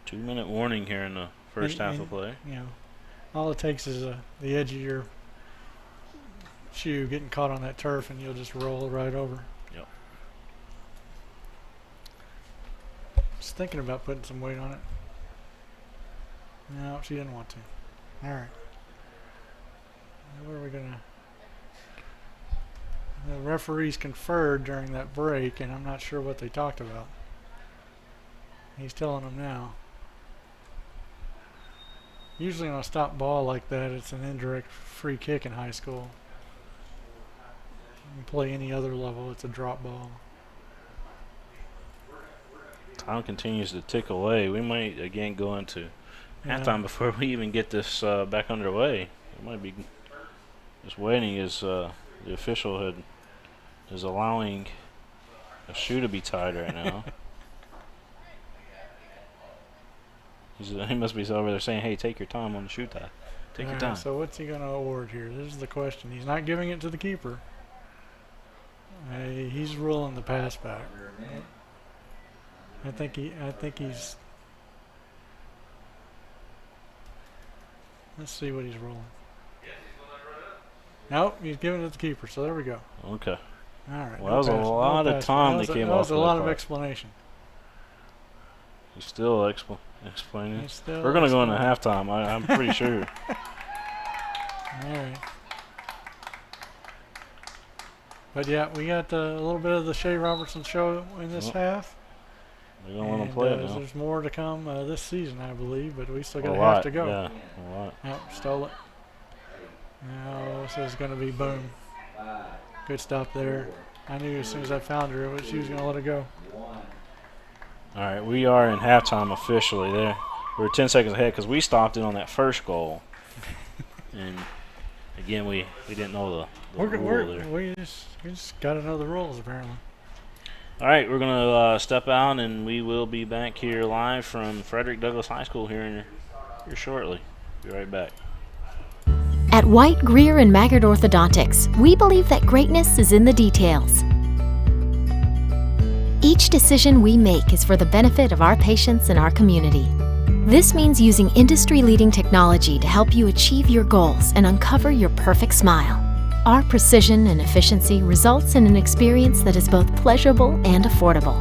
2-minute warning here in the first half of play. You know, all it takes is the edge of your shoe getting caught on that turf, and you'll just roll right over. Yep. Just thinking about putting some weight on it. No, she didn't want to. All right. What are we gonna? The referees conferred during that break, and I'm not sure what they talked about. He's telling them now. Usually on a stop ball like that, it's an indirect free kick in high school. You can play any other level, it's a drop ball. Time continues to tick away. We might again go into halftime before we even get this back underway. It might be just waiting as the official is allowing A shoe to be tied right now. He must be over there saying, hey, take your time on the shoe tie. Take your time. So what's he going to award here? This is the question. He's not giving it to the keeper. He's ruling the pass back. I think he's. Let's see what he's rolling. Nope, he's giving it to the keeper. So there we go. Okay. All right. Well, that was a lot of time that came off. That was a lot of explanation. He's still explaining. He's still We're going to go into halftime. I'm pretty sure. All right. But yeah, we got a little bit of the Shea Robertson show in this half. We're going to let him play it now. There's more to come this season, I believe, but we still got a half to go. Yeah, a lot. Nope, stole it. Now this is going to be boom. Good stop there. I knew as soon as I found her, she was going to let it go. All right, we are in halftime officially there. We're 10 seconds ahead because we stopped it on that first goal. And, again, we didn't know the rule there. We just got to know the rules, apparently. All right, we're going to step out, and we will be back here live from Frederick Douglass High School here shortly. Be right back. At White, Greer, and Maggard Orthodontics, we believe that greatness is in the details. Each decision we make is for the benefit of our patients and our community. This means using industry-leading technology to help you achieve your goals and uncover your perfect smile. Our precision and efficiency results in an experience that is both pleasurable and affordable.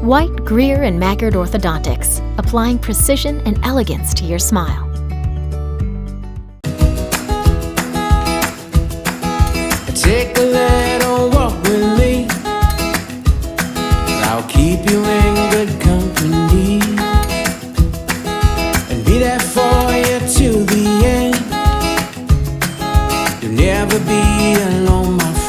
White, Greer, and Maggard Orthodontics, applying precision and elegance to your smile. Take a little walk with me. I'll keep you in good company and be there for you to the end. You'll never be alone, my friend.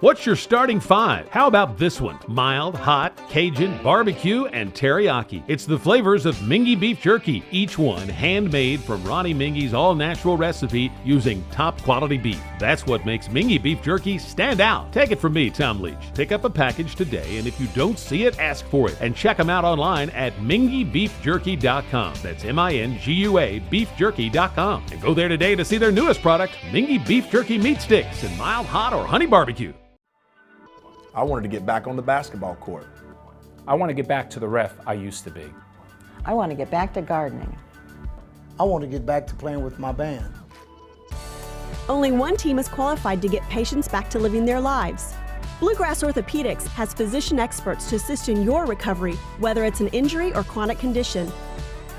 What's your starting five? How about this one? Mild, hot, Cajun, barbecue, and teriyaki. It's the flavors of Mingua beef jerky, each one handmade from Ronnie Mingy's all-natural recipe using top-quality beef. That's what makes Mingua beef jerky stand out. Take it from me, Tom Leach. Pick up a package today, and if you don't see it, ask for it. And check them out online at minguabeefjerky.com. That's M-I-N-G-U-A beefjerky.com. And go there today to see their newest product, Mingua beef jerky meat sticks in mild, hot, or honey barbecue. I wanted to get back on the basketball court. I want to get back to the ref I used to be. I want to get back to gardening. I want to get back to playing with my band. Only one team is qualified to get patients back to living their lives. Bluegrass Orthopedics has physician experts to assist in your recovery, whether it's an injury or chronic condition.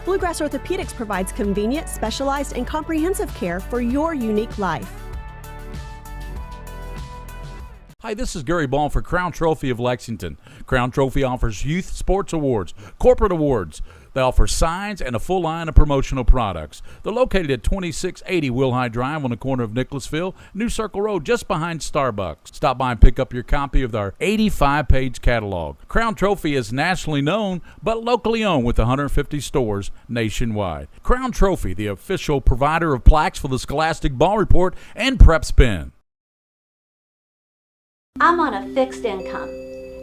Bluegrass Orthopedics provides convenient, specialized, and comprehensive care for your unique life. Hi, this is Gary Ball for Crown Trophy of Lexington. Crown Trophy offers youth sports awards, corporate awards. They offer signs and a full line of promotional products. They're located at 2680 Wilhite Drive on the corner of Nicholasville, New Circle Road, just behind Starbucks. Stop by and pick up your copy of their 85-page catalog. Crown Trophy is nationally known, but locally owned with 150 stores nationwide. Crown Trophy, the official provider of plaques for the Scholastic Ball Report and PrepSpin. I'm on a fixed income.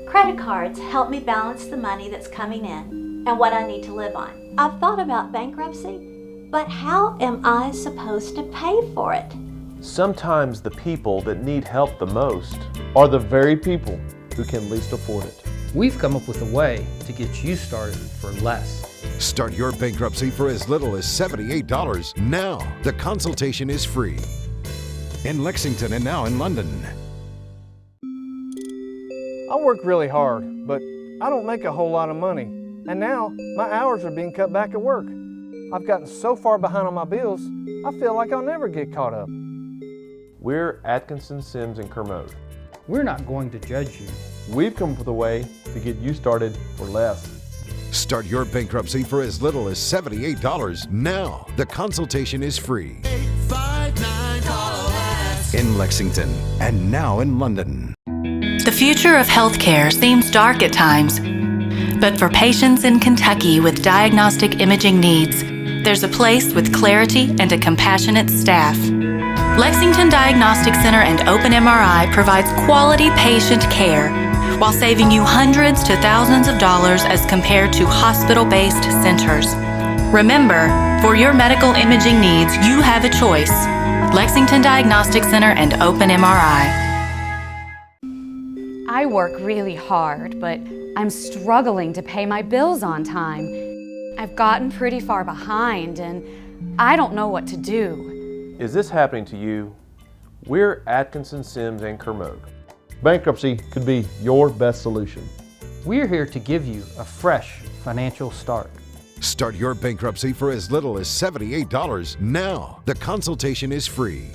Credit cards help me balance the money that's coming in and what I need to live on. I've thought about bankruptcy, but how am I supposed to pay for it? Sometimes the people that need help the most are the very people who can least afford it. We've come up with a way to get you started for less. Start your bankruptcy for as little as $78 now. The consultation is free. In Lexington and now in London. I work really hard, but I don't make a whole lot of money. And now, my hours are being cut back at work. I've gotten so far behind on my bills, I feel like I'll never get caught up. We're Atkinson, Sims, and Kermode. We're not going to judge you. We've come up with a way to get you started for less. Start your bankruptcy for as little as $78 now. The consultation is free. 859 in Lexington and now in London. The future of healthcare seems dark at times, But for patients in Kentucky with diagnostic imaging needs, there's a place with clarity and a compassionate staff. Lexington Diagnostic Center and Open MRI provides quality patient care while saving you hundreds to thousands of dollars as compared to hospital-based centers. Remember, for your medical imaging needs, you have a choice. Lexington Diagnostic Center and Open MRI. I work really hard, but I'm struggling to pay my bills on time. I've gotten pretty far behind and I don't know what to do. Is this happening to you? We're Atkinson, Sims, and Kermode. Bankruptcy could be your best solution. We're here to give you a fresh financial start. Start your bankruptcy for as little as $78 now. The consultation is free.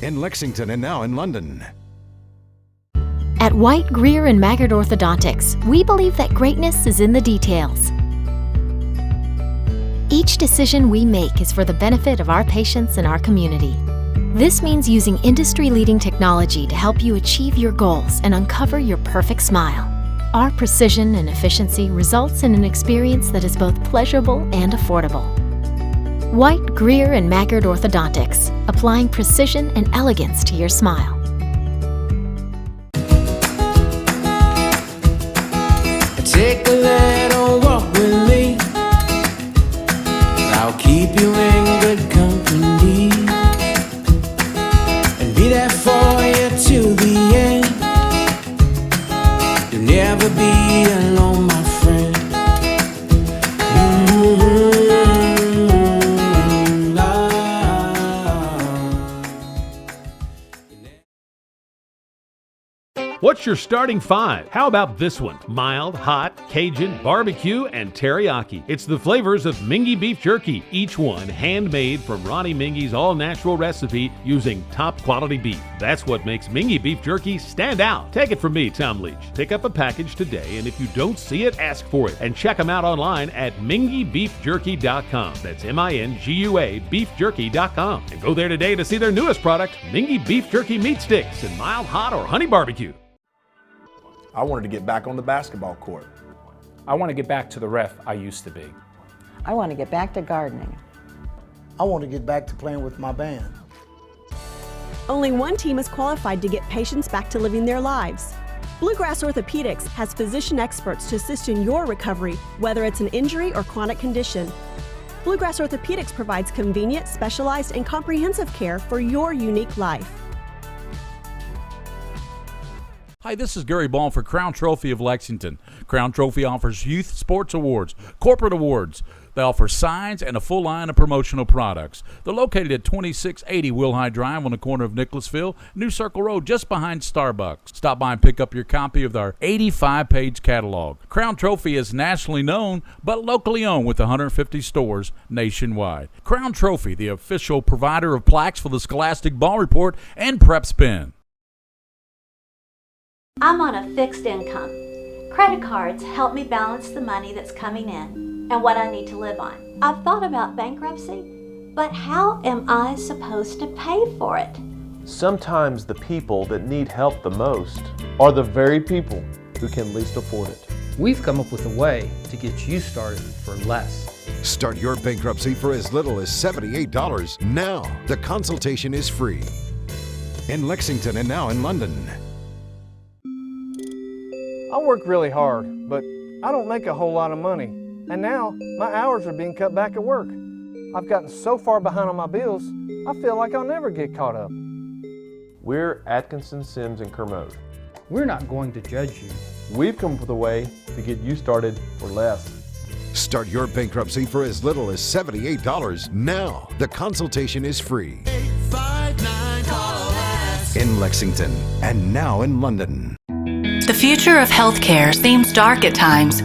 In Lexington and now in London. At White, Greer, and Maggard Orthodontics, we believe that greatness is in the details. Each decision we make is for the benefit of our patients and our community. This means using industry-leading technology to help you achieve your goals and uncover your perfect smile. Our precision and efficiency results in an experience that is both pleasurable and affordable. White, Greer, and Maggard Orthodontics, applying precision and elegance to your smile. Take a little walk with me. I'll keep you in good company and be there for you till the end. You'll never be alone, my friend. What's your starting five? How about this one? Mild, hot, Cajun, barbecue, and teriyaki. It's the flavors of Mingua beef jerky, each one handmade from Ronnie Mingy's all-natural recipe using top-quality beef. That's what makes Mingua beef jerky stand out. Take it from me, Tom Leach. Pick up a package today, and if you don't see it, ask for it. And check them out online at minguabeefjerky.com. That's M-I-N-G-U-A beefjerky.com. And go there today to see their newest product, Mingua beef jerky meat sticks in mild, hot, or honey barbecue. I wanted to get back on the basketball court. I want to get back to the ref I used to be. I want to get back to gardening. I want to get back to playing with my band. Only one team is qualified to get patients back to living their lives. Bluegrass Orthopedics has physician experts to assist in your recovery, whether it's an injury or chronic condition. Bluegrass Orthopedics provides convenient, specialized, and comprehensive care for your unique life. Hi, this is Gary Ball for Crown Trophy of Lexington. Crown Trophy offers youth sports awards, corporate awards. They offer signs and a full line of promotional products. They're located at 2680 Wilhite Drive on the corner of Nicholasville, New Circle Road, just behind Starbucks. Stop by and pick up your copy of our 85-page catalog. Crown Trophy is nationally known, but locally owned with 150 stores nationwide. Crown Trophy, the official provider of plaques for the Scholastic Ball Report and PrepSpin. I'm on a fixed income. Credit cards help me balance the money that's coming in and what I need to live on. I've thought about bankruptcy, but how am I supposed to pay for it? Sometimes the people that need help the most are the very people who can least afford it. We've come up with a way to get you started for less. Start your bankruptcy for as little as $78 now. The consultation is free. In Lexington and now in London. I work really hard, but I don't make a whole lot of money. And now, my hours are being cut back at work. I've gotten so far behind on my bills, I feel like I'll never get caught up. We're Atkinson, Sims, and Kermode. We're not going to judge you. We've come up with a way to get you started for less. Start your bankruptcy for as little as $78 now. The consultation is free. 859 in Lexington and now in London. The future of healthcare seems dark at times,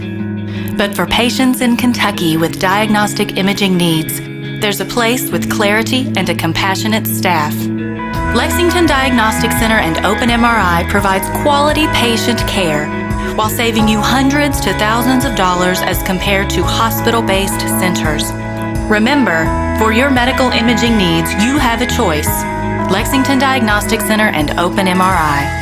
but for patients in Kentucky with diagnostic imaging needs, there's a place with clarity and a compassionate staff. Lexington Diagnostic Center and Open MRI provides quality patient care while saving you hundreds to thousands of dollars as compared to hospital-based centers. Remember, for your medical imaging needs, you have a choice. Lexington Diagnostic Center and Open MRI.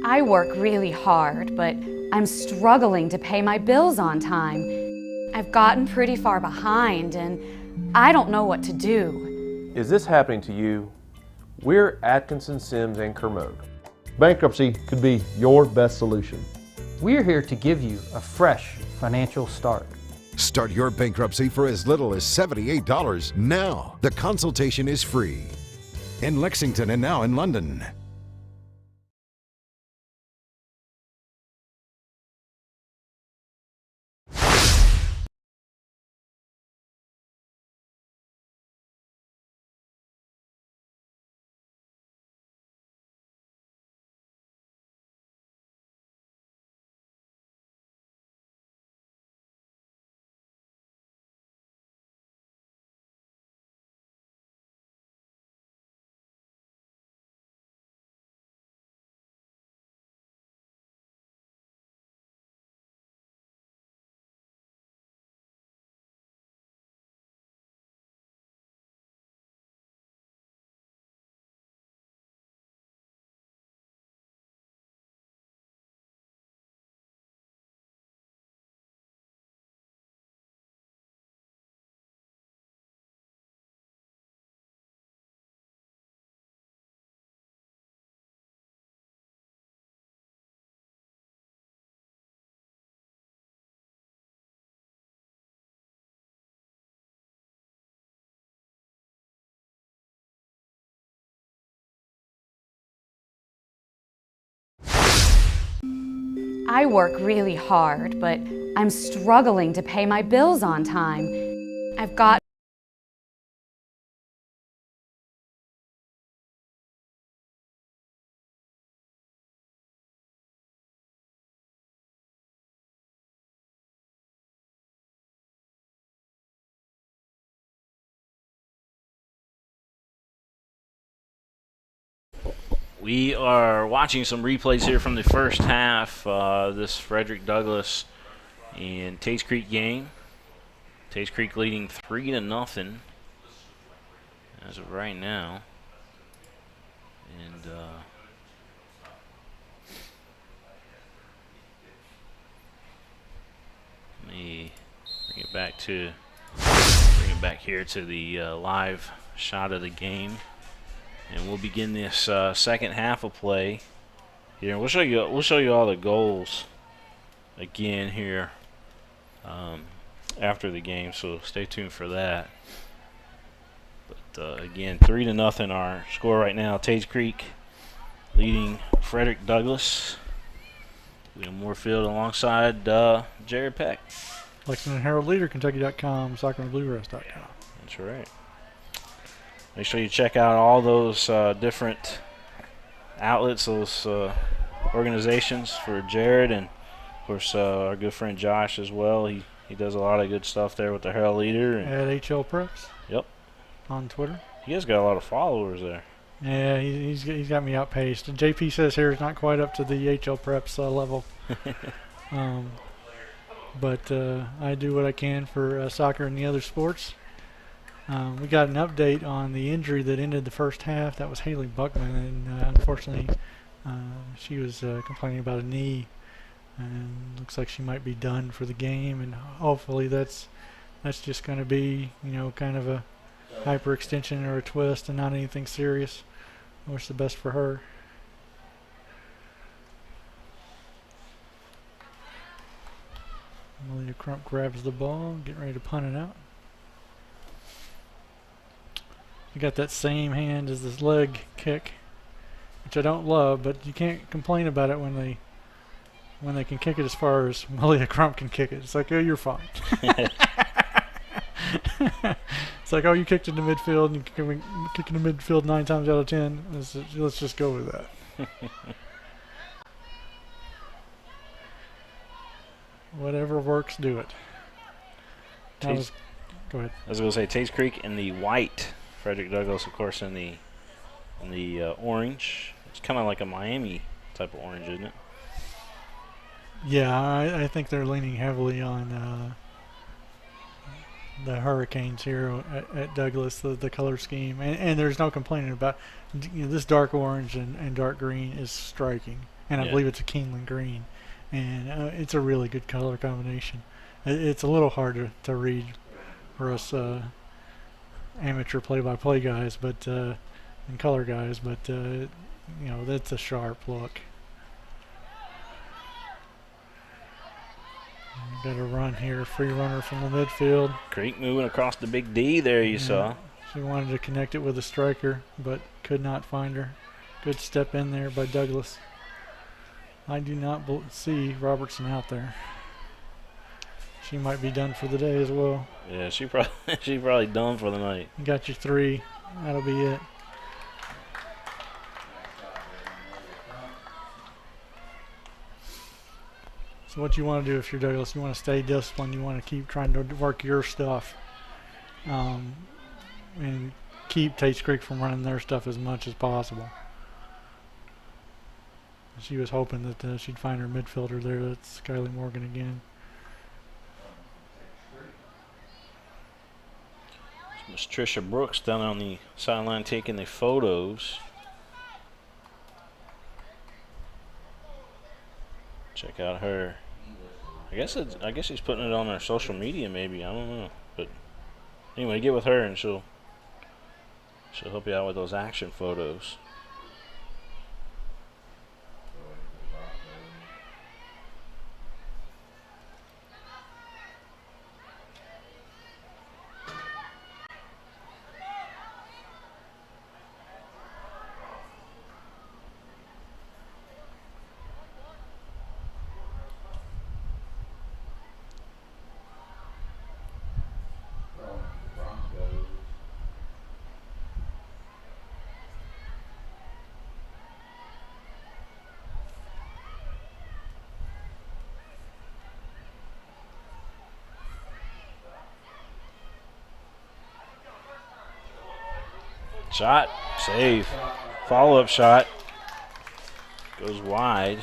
I work really hard, but I'm struggling to pay my bills on time. I've gotten pretty far behind, and I don't know what to do. Is this happening to you? We're Atkinson, Sims, and Kermode. Bankruptcy could be your best solution. We're here to give you a fresh financial start. Start your bankruptcy for as little as $78 now. The consultation is free. In Lexington and now in London. I work really hard, but I'm struggling to pay my bills on time. I've got We are watching some replays here from the first half. This Frederick Douglass and Tates Creek game. Tates Creek leading 3-0 as of right now. And let me bring it back here to the live shot of the game. And we'll begin this second half of play here. We'll show you all the goals again here after the game. So stay tuned for that. But again, 3-0 our score right now. Tates Creek leading Frederick Douglass. William Moorfield alongside Jared Peck. Lexington Herald Leader, Kentucky.com, SoccerandBluegrass.com. That's right. Make sure you check out all those different outlets, those organizations for Jared, and of course our good friend Josh as well. He does a lot of good stuff there with the Herald Leader. And at HL Preps. Yep. On Twitter. He has got a lot of followers there. Yeah, he's got me outpaced. And JP says here it's not quite up to the HL Preps level. But I do what I can for soccer and the other sports. We got an update on the injury that ended the first half. That was Haley Buckman, and unfortunately she was complaining about a knee, and looks like she might be done for the game. And hopefully that's just going to be, kind of a hyperextension or a twist and not anything serious. I wish the best for her. Amelia Crump grabs the ball, getting ready to punt it out. You got that same hand as this leg kick, which I don't love, but you can't complain about it when they can kick it as far as Malia Crump can kick it. It's like, oh, you're fine. It's like, oh, you kicked in the midfield, and you kick in the midfield 9 times out of 10. Let's just go with that. Whatever works, do it. Go ahead. I was going to say Tates Creek in the white. Frederick Douglass, of course, in the orange. It's kind of like a Miami type of orange, isn't it? Yeah, I think they're leaning heavily on the Hurricanes here at Douglass, the color scheme, and there's no complaining about this dark orange and dark green is striking, and I believe it's a Keeneland green. And it's a really good color combination. It's a little hard to read for us amateur play-by-play guys, but and color guys, but you know, that's a sharp look. Got a run here, free runner from the midfield. Creek moving across the big D there, you saw. She wanted to connect it with a striker, but could not find her. Good step in there by Douglas. I do not see Robertson out there. She might be done for the day as well. Yeah, she probably done for the night. You got your 3. That'll be it. So what you want to do if you're Douglas, you want to stay disciplined. You want to keep trying to work your stuff, and keep Tates Creek from running their stuff as much as possible. She was hoping that she'd find her midfielder there. That's Kylie Morgan again. Miss Trisha Brooks down on the sideline taking the photos. Check out her. I guess she's putting it on her social media, maybe. I don't know. But anyway, get with her and she'll help you out with those action photos. Shot, save, follow-up shot, goes wide.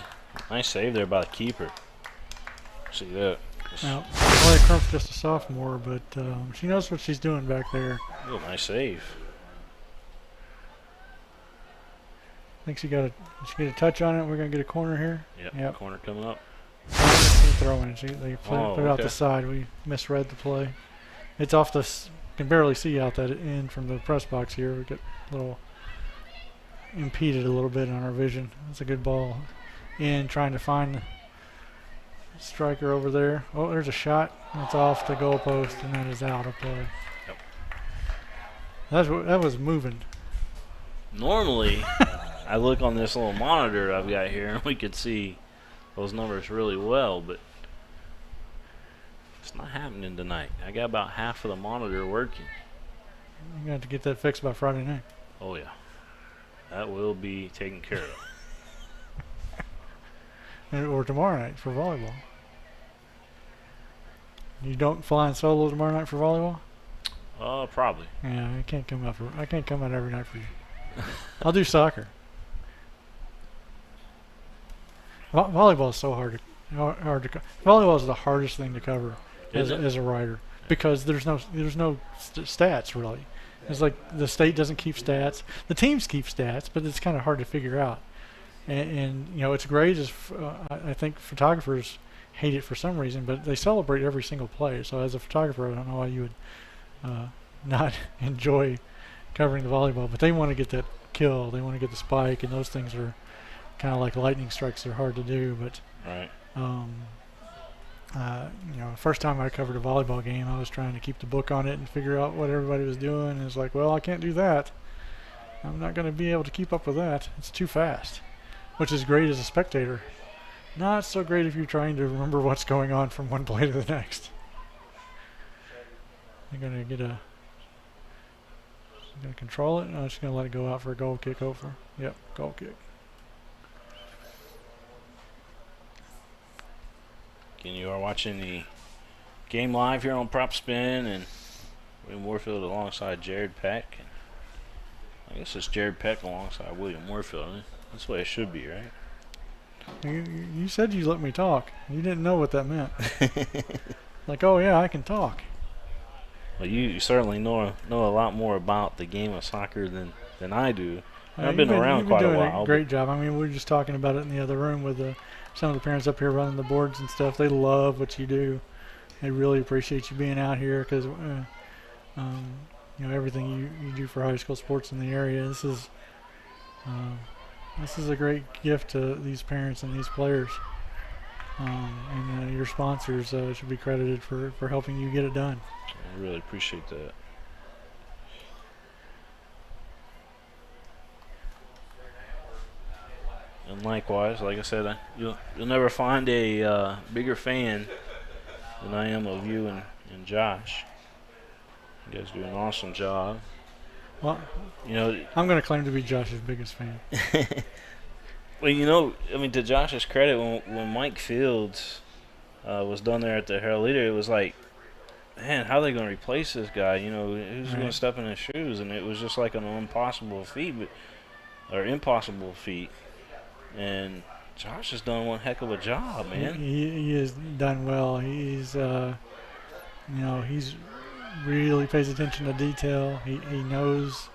Nice save there by the keeper. See that? Now, Molly Crump's just a sophomore, but she knows what she's doing back there. Oh, nice save. I think she get a touch on it. We're gonna get a corner here. Yep. Corner coming up. Throwing. They put it out the side. We misread the play. It's off the. Can barely see out that end from the press box here. We get a little impeded a little bit on our vision. That's a good ball in, trying to find the striker over there. Oh, there's a shot. That's off the goalpost, and that is out of play. Yep. That was moving. Normally, I look on this little monitor I've got here, and we could see those numbers really well, but it's not happening tonight. I got about half of the monitor working. You're going to have to get that fixed by Friday night. Oh, yeah. That will be taken care of. Or tomorrow night for volleyball. You don't fly in solo tomorrow night for volleyball? Probably. Yeah, I can't come out every night for you. I'll do soccer. Volleyball is so hard to volleyball is the hardest thing to cover as a writer, because there's no stats really. It's like the state doesn't keep stats. The teams keep stats, but it's kind of hard to figure out. And you know, it's great as I think photographers hate it for some reason, but they celebrate every single play. So as a photographer, I don't know why you would not enjoy covering the volleyball, but they want to get that kill. They want to get the spike, and those things are kind of like lightning strikes. They're hard to do, but right. You know, first time I covered a volleyball game, I was trying to keep the book on it and figure out what everybody was doing. And it's like, well, I can't do that. I'm not going to be able to keep up with that. It's too fast, which is great as a spectator. Not so great if you're trying to remember what's going on from one play to the next. They're going to going to control it. No, just going to let it go out for a goal kick over. Yep, goal kick. Again, you are watching the game live here on PrepSpin, and William Warfield alongside Jared Peck. And I guess it's Jared Peck alongside William Warfield. That's the way it should be, right? You said you let me talk. You didn't know what that meant. Like, oh yeah, I can talk. Well, you certainly know a lot more about the game of soccer than I do. I've been around quite a while. Great job. I mean, we were just talking about it in the other room with some of the parents up here running the boards and stuff. They love what you do. They really appreciate you being out here because, everything you do for high school sports in the area. This is a great gift to these parents and these players. And your sponsors should be credited for helping you get it done. I really appreciate that. And likewise, like I said, you'll never find a bigger fan than I am of you and Josh. You guys do an awesome job. Well, I'm going to claim to be Josh's biggest fan. Well, to Josh's credit, when Mike Fields was done there at the Herald Leader, it was like, man, how are they going to replace this guy? Who's going to step in his shoes? And it was just like an impossible feat. And Josh has done one heck of a job, man. He has done well. He's really pays attention to detail. He knows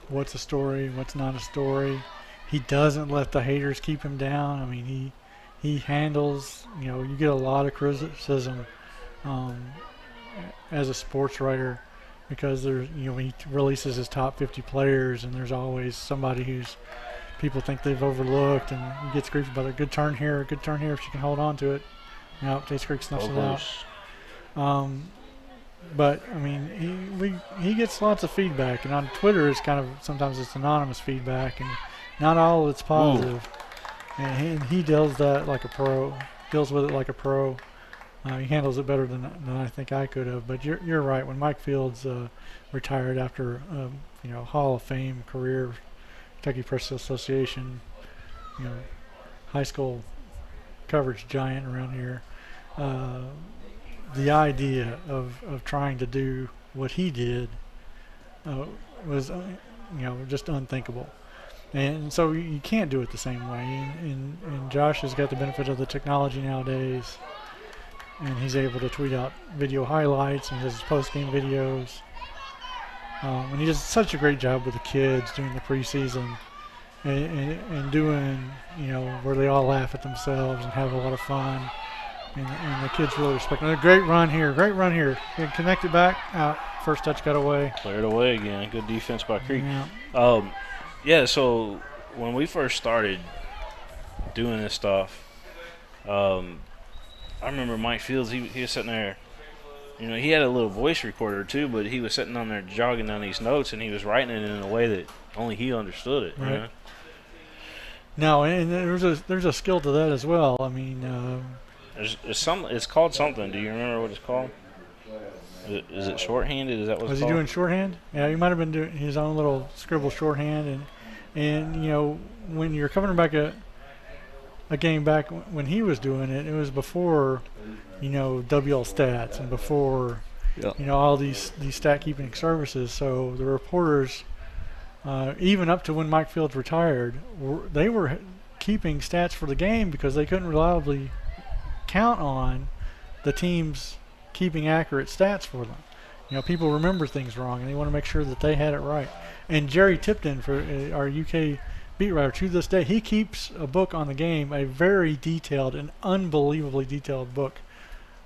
what's a story, what's not a story. He doesn't let the haters keep him down. I mean, he handles, you get a lot of criticism as a sports writer because there's, he releases his top 50 players and there's always somebody who's people think they've overlooked and he gets grief about a good turn here if she can hold on to it. Tates Creek snuffs it out. But I mean, he gets lots of feedback, and on Twitter it's sometimes it's anonymous feedback, and not all of it's positive. Ooh. And he deals with it like a pro. He handles it better than I think I could have. But you're right. When Mike Fields retired after Hall of Fame career, Kentucky Press Association, high school coverage giant around here. The idea of trying to do what he did was, just unthinkable. And so you can't do it the same way. And Josh has got the benefit of the technology nowadays, and he's able to tweet out video highlights and he does his post-game videos. And he does such a great job with the kids during the preseason and doing, where they all laugh at themselves and have a lot of fun. And the kids really respect him. A great run here. Connect it back out. First touch got away. Cleared away again. Good defense by Creek. Yeah. So when we first started doing this stuff, I remember Mike Fields, he was sitting there. He had a little voice recorder too, but he was sitting on there jogging down these notes, and he was writing it in a way that only he understood it. Right. No, and there's a skill to that as well. I mean, it's called something. Do you remember what it's called? Is it shorthanded? Is that what it's called? Was he doing shorthand? Yeah, he might have been doing his own little scribble shorthand. And when you're covering back a game back when he was doing it, it was before, WL Stats and before, all these stat keeping services. So the reporters, even up to when Mike Fields retired, they were keeping stats for the game because they couldn't reliably count on the teams keeping accurate stats for them. People remember things wrong and they want to make sure that they had it right. And Jerry Tipton, for our UK beat writer, to this day, he keeps a book on the game, a very detailed and unbelievably detailed book,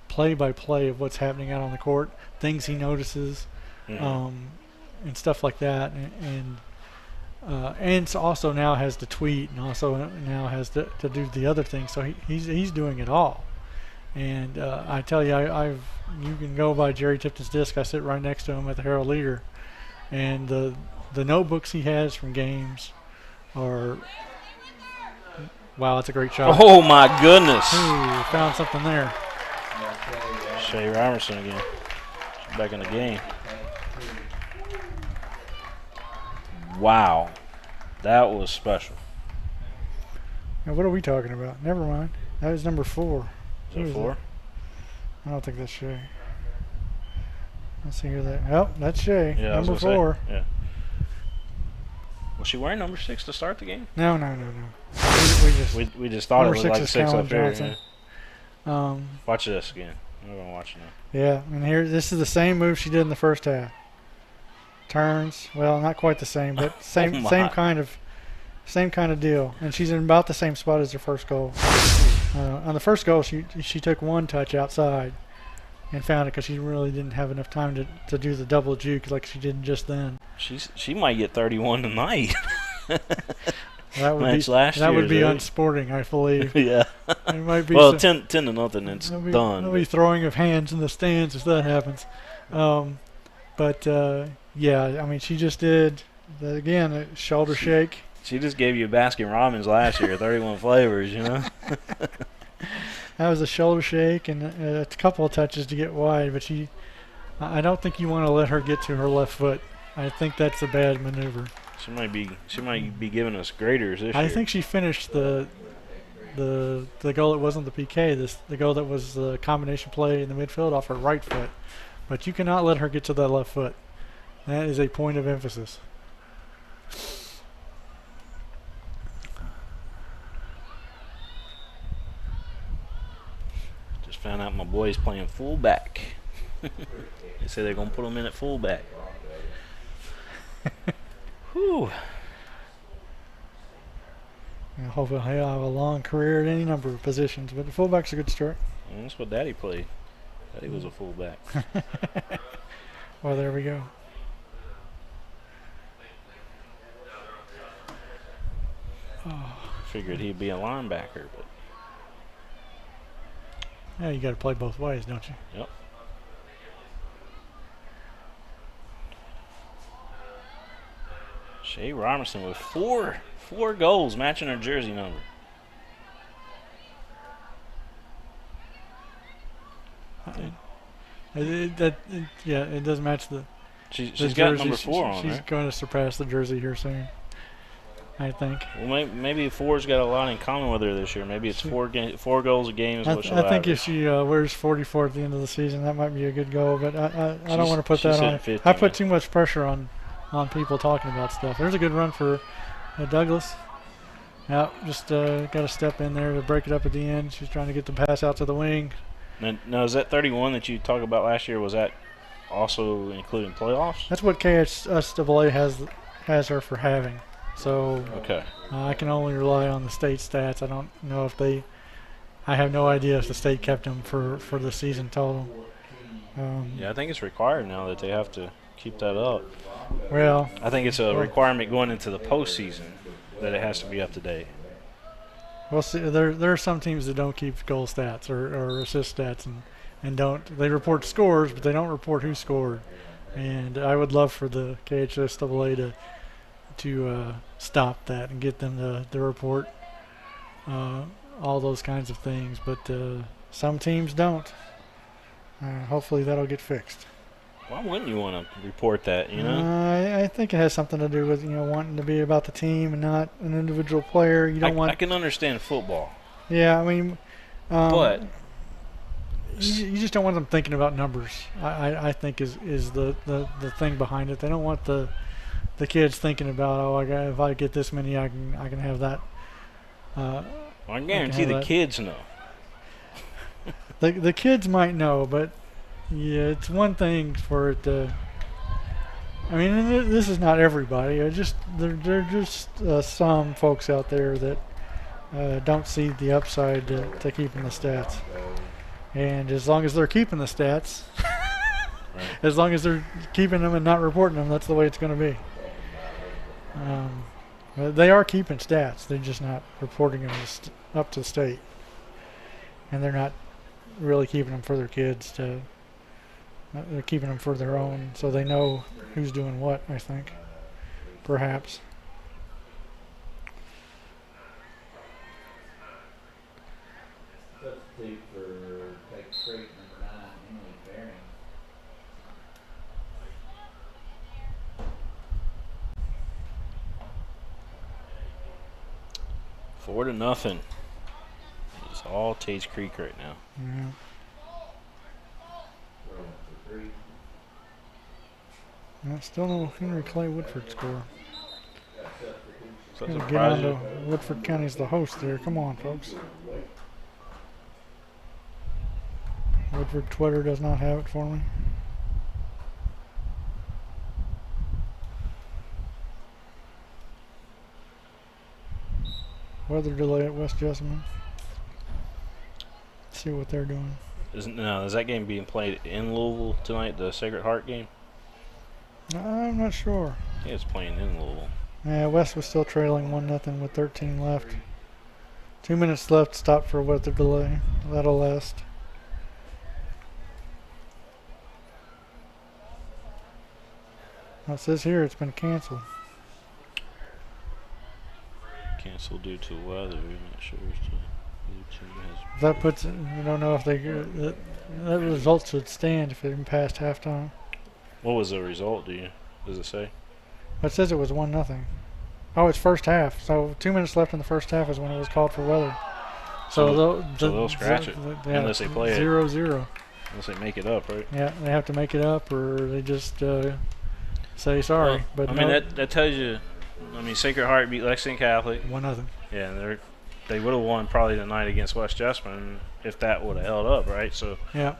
play by play of what's happening out on the court, things he notices, and stuff like that. And also now has to tweet and also now has to do the other things. So he's doing it all. And I tell you, you can go by Jerry Tipton's desk. I sit right next to him at the Herald Leader, and the notebooks he has from games are, wow, that's a great shot. Oh my goodness! Ooh, found something there. Shea Robertson again, she's back in the game. Wow, that was special. Now, what are we talking about? Never mind. That was number 4. Is it 4? I don't think that's Shea. Let's see here. Oh, that's Shea. Yeah, number 4. Yeah. Was she wearing number 6 to start the game? No. We just thought it was like 6 up here. Yeah. Watch this again. I'm gonna watch it now. Yeah, and here, this is the same move she did in the first half. turns. Well, not quite the same, but same kind of deal. And she's in about the same spot as her first goal. On the first goal, she took one touch outside and found it because she really didn't have enough time to do the double juke like she did just then. She might get 31 tonight. That would be unsporting, I believe. Yeah. It might be 10-0. It's done. There'll be throwing of hands in the stands if that happens. Yeah, I mean, she just did again a shoulder shake. She just gave you Baskin Robbins last year, 31 flavors, you know. That was a shoulder shake and a couple of touches to get wide, but I don't think you want to let her get to her left foot. I think that's a bad maneuver. She might be giving us graders this year. I think she finished the goal that wasn't the PK, the goal that was the combination play in the midfield off her right foot. But you cannot let her get to that left foot. That is a point of emphasis. Just found out my boy's playing fullback. They say they're going to put him in at fullback. Whew. I hope he'll have a long career at any number of positions, but the fullback's a good start. Well, that's what Daddy played. Daddy was a fullback. Well, there we go. Figured he'd be a linebacker, but yeah, you got to play both ways, don't you? Yep. Shea Robertson with four goals matching her jersey number. It does match the. She's got number 4 on. She's going to surpass the jersey here soon, I think. Well, maybe 4's got a lot in common with her this year. Maybe it's 4 goals a game is what she'll I think if she wears 44 at the end of the season, that might be a good goal. But I don't want to put that on. 50, I put too much pressure on people talking about stuff. There's a good run for Douglas. Yeah, just got to step in there to break it up at the end. She's trying to get the pass out to the wing. Now, is that 31 that you talked about last year, was that also including playoffs? That's what KHSAA has her for having. So okay. I can only rely on the state stats. I don't know if I have no idea if the state kept them for the season total. Yeah, I think it's required now that they have to keep that up. Well, I think it's a requirement going into the postseason that it has to be up to date. Well, see, there are some teams that don't keep goal stats or assist stats and don't. They report scores, but they don't report who scored. And I would love for the KHSAA to stop that and get them to report all those kinds of things. But some teams don't. Hopefully that'll get fixed. Why wouldn't you want to report that, you know? I think it has something to do with, wanting to be about the team and not an individual player. You don't want. I can understand football. Yeah, I mean, but you just don't want them thinking about numbers. I think is the thing behind it. They don't want the kids thinking about, if I get this many, I can have that. Well, I guarantee the kids know. The kids might know, but. Yeah, it's one thing for it to. I mean, this is not everybody. There are just some folks out there that don't see the upside to keeping the stats. And as long as they're keeping the stats, right. As long as they're keeping them and not reporting them, that's the way it's going to be. They are keeping stats. They're just not reporting them up to the state. And they're not really keeping them for their kids to. They're keeping them for their own, so they know who's doing what, I think. Perhaps. Substitute for Tates Creek, number 9, Emily Baring. Four to nothing. It's all Tates Creek right now. Yeah. Still no Henry Clay Woodford score. So Get on to Woodford County's the host there. Come on, folks. Woodford Twitter does not have it for me. weather delay at West Jessamine. See what they're doing. Is that game being played in Louisville tonight, the Sacred Heart game? I'm not sure. I think it's playing in Louisville. Yeah, West was still trailing 1-0 with 13 left. 2 minutes left, stop for weather delay. That'll last. Well, it says here it's been canceled. Canceled due to weather. I'm not sure. That puts it, I don't know if that result should stand if it passed halftime. What was the result, does it say? It says it was 1-0. Oh, it's first half. So 2 minutes left in the first half is when it was called for weather. So they'll scratch it unless they play 0-0. Unless they make it up, right? Yeah, they have to make it up, or they just say sorry. Well, but I mean that tells you. I mean, Sacred Heart beat Lexington Catholic 1-0. Yeah, and they would have won probably tonight against West Jessamine if that would have held up, right? So yeah,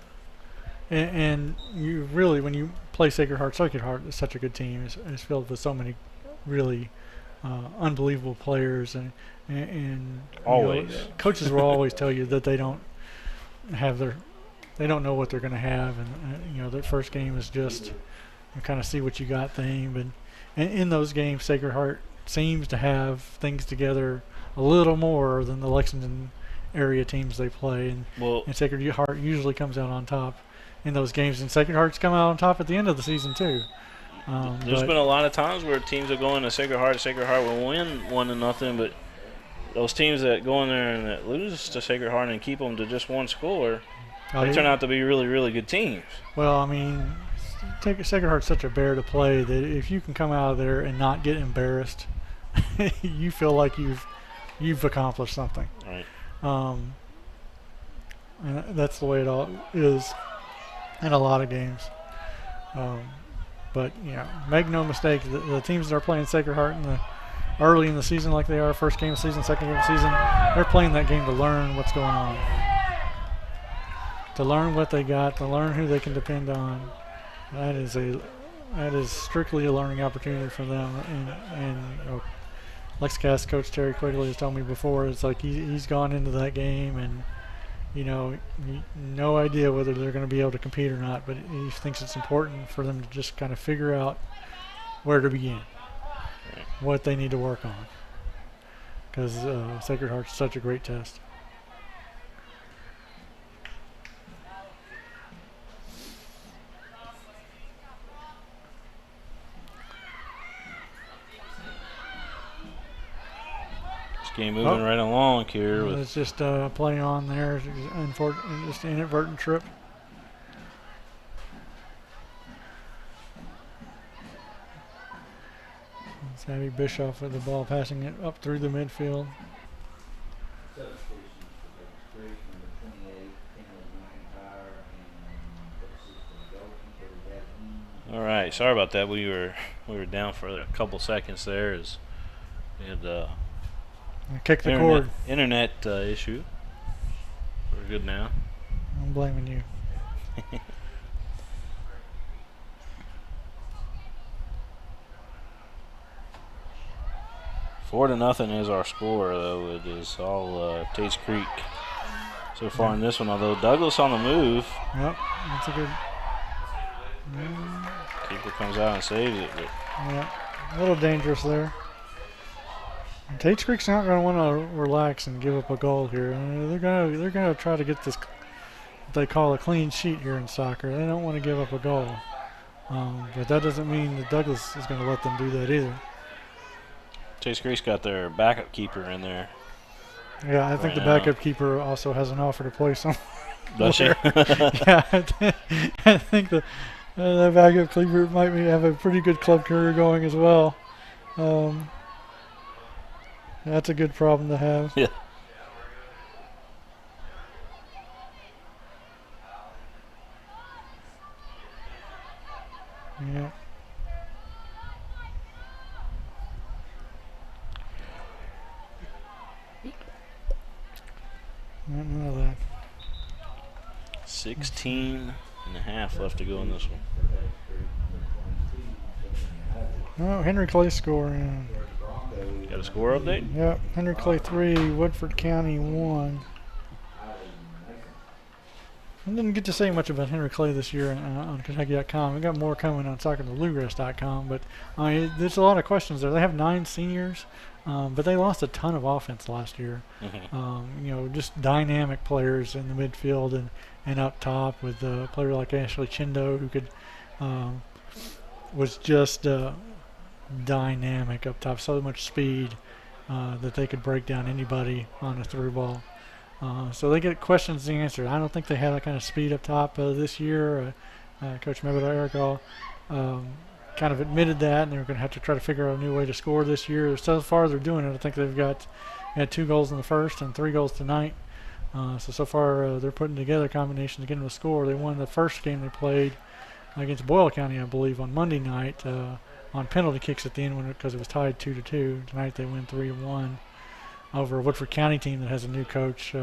and you really, when you play Sacred Heart is such a good team. It's filled with so many really unbelievable players, and always coaches will always tell you that they don't know what they're going to have, and their first game is just kind of see what you got thing. And in those games, Sacred Heart seems to have things together a little more than the Lexington area teams they play, and Sacred Heart usually comes out on top in those games, and Sacred Heart's come out on top at the end of the season too. There's been a lot of times where teams will go into Sacred Heart will win 1-0, but those teams that go in there and that lose to Sacred Heart and keep them to just one score, they turn out to be really, really good teams. Well, I mean, Sacred Heart's such a bear to play that if you can come out of there and not get embarrassed, you feel like you've accomplished something. Right. And that's the way it all is in a lot of games. But make no mistake, the teams that are playing Sacred Heart early in the season, like they are, first game of the season, second game of the season, they're playing that game to learn what's going on, to learn what they got, to learn who they can depend on. That is strictly a learning opportunity for them. And LexCast coach Terry Quigley has told me before, it's like he's gone into that game and no idea whether they're going to be able to compete or not, but he thinks it's important for them to just kind of figure out where to begin, what they need to work on, because Sacred Heart's such a great test. Game moving right along here. It's just play on there. Just an inadvertent trip. It's Abby Bischoff with the ball, passing it up through the midfield. All right, sorry about that. We were down for a couple seconds there as we had kick the cord. Internet issue. We're good now. I'm blaming you. 4-0 is our score, though. It is all Tates Creek so far in this one. Although Douglas on the move. Yep, that's a good. Keeper comes out and saves it. But yeah, a little dangerous there. And Tates Creek's not going to want to relax and give up a goal here. They're going to try to get this, what they call a clean sheet here in soccer. They don't want to give up a goal, but that doesn't mean that Douglas is going to let them do that either. Tates Creek's got their backup keeper in there. Yeah, I think the backup keeper also has an offer to play somewhere. Does she? Yeah, I think the backup keeper might have a pretty good club career going as well. That's a good problem to have. Yeah. Yeah. None of that. 16.5 left to go in this one. Oh, Henry Clay scoring. Got a Score update? Yep, Henry Clay 3, Woodford County 1. I didn't get to say much about Henry Clay this year on Kentucky.com. We got more coming on SoccerTheBluegrass.com, but there's a lot of questions there. They have 9 seniors, but they lost a ton of offense last year. Just dynamic players in the midfield and up top with a player like Ashley Chindo who could was just dynamic up top, so much speed that they could break down anybody on a through ball. So they get questions answered. I don't think they have that kind of speed up top this year. Coach Mebet Erical kind of admitted that, and they're going to have to try to figure out a new way to score this year. So far they're doing it. I think they've had 2 goals in the first and 3 goals tonight. So far they're putting together combinations to get them to score. They won the first game they played against Boyle County, I believe, on Monday night on penalty kicks at the end because it was tied 2-2. Tonight they win 3-1. Over a Woodford County team that has a new coach,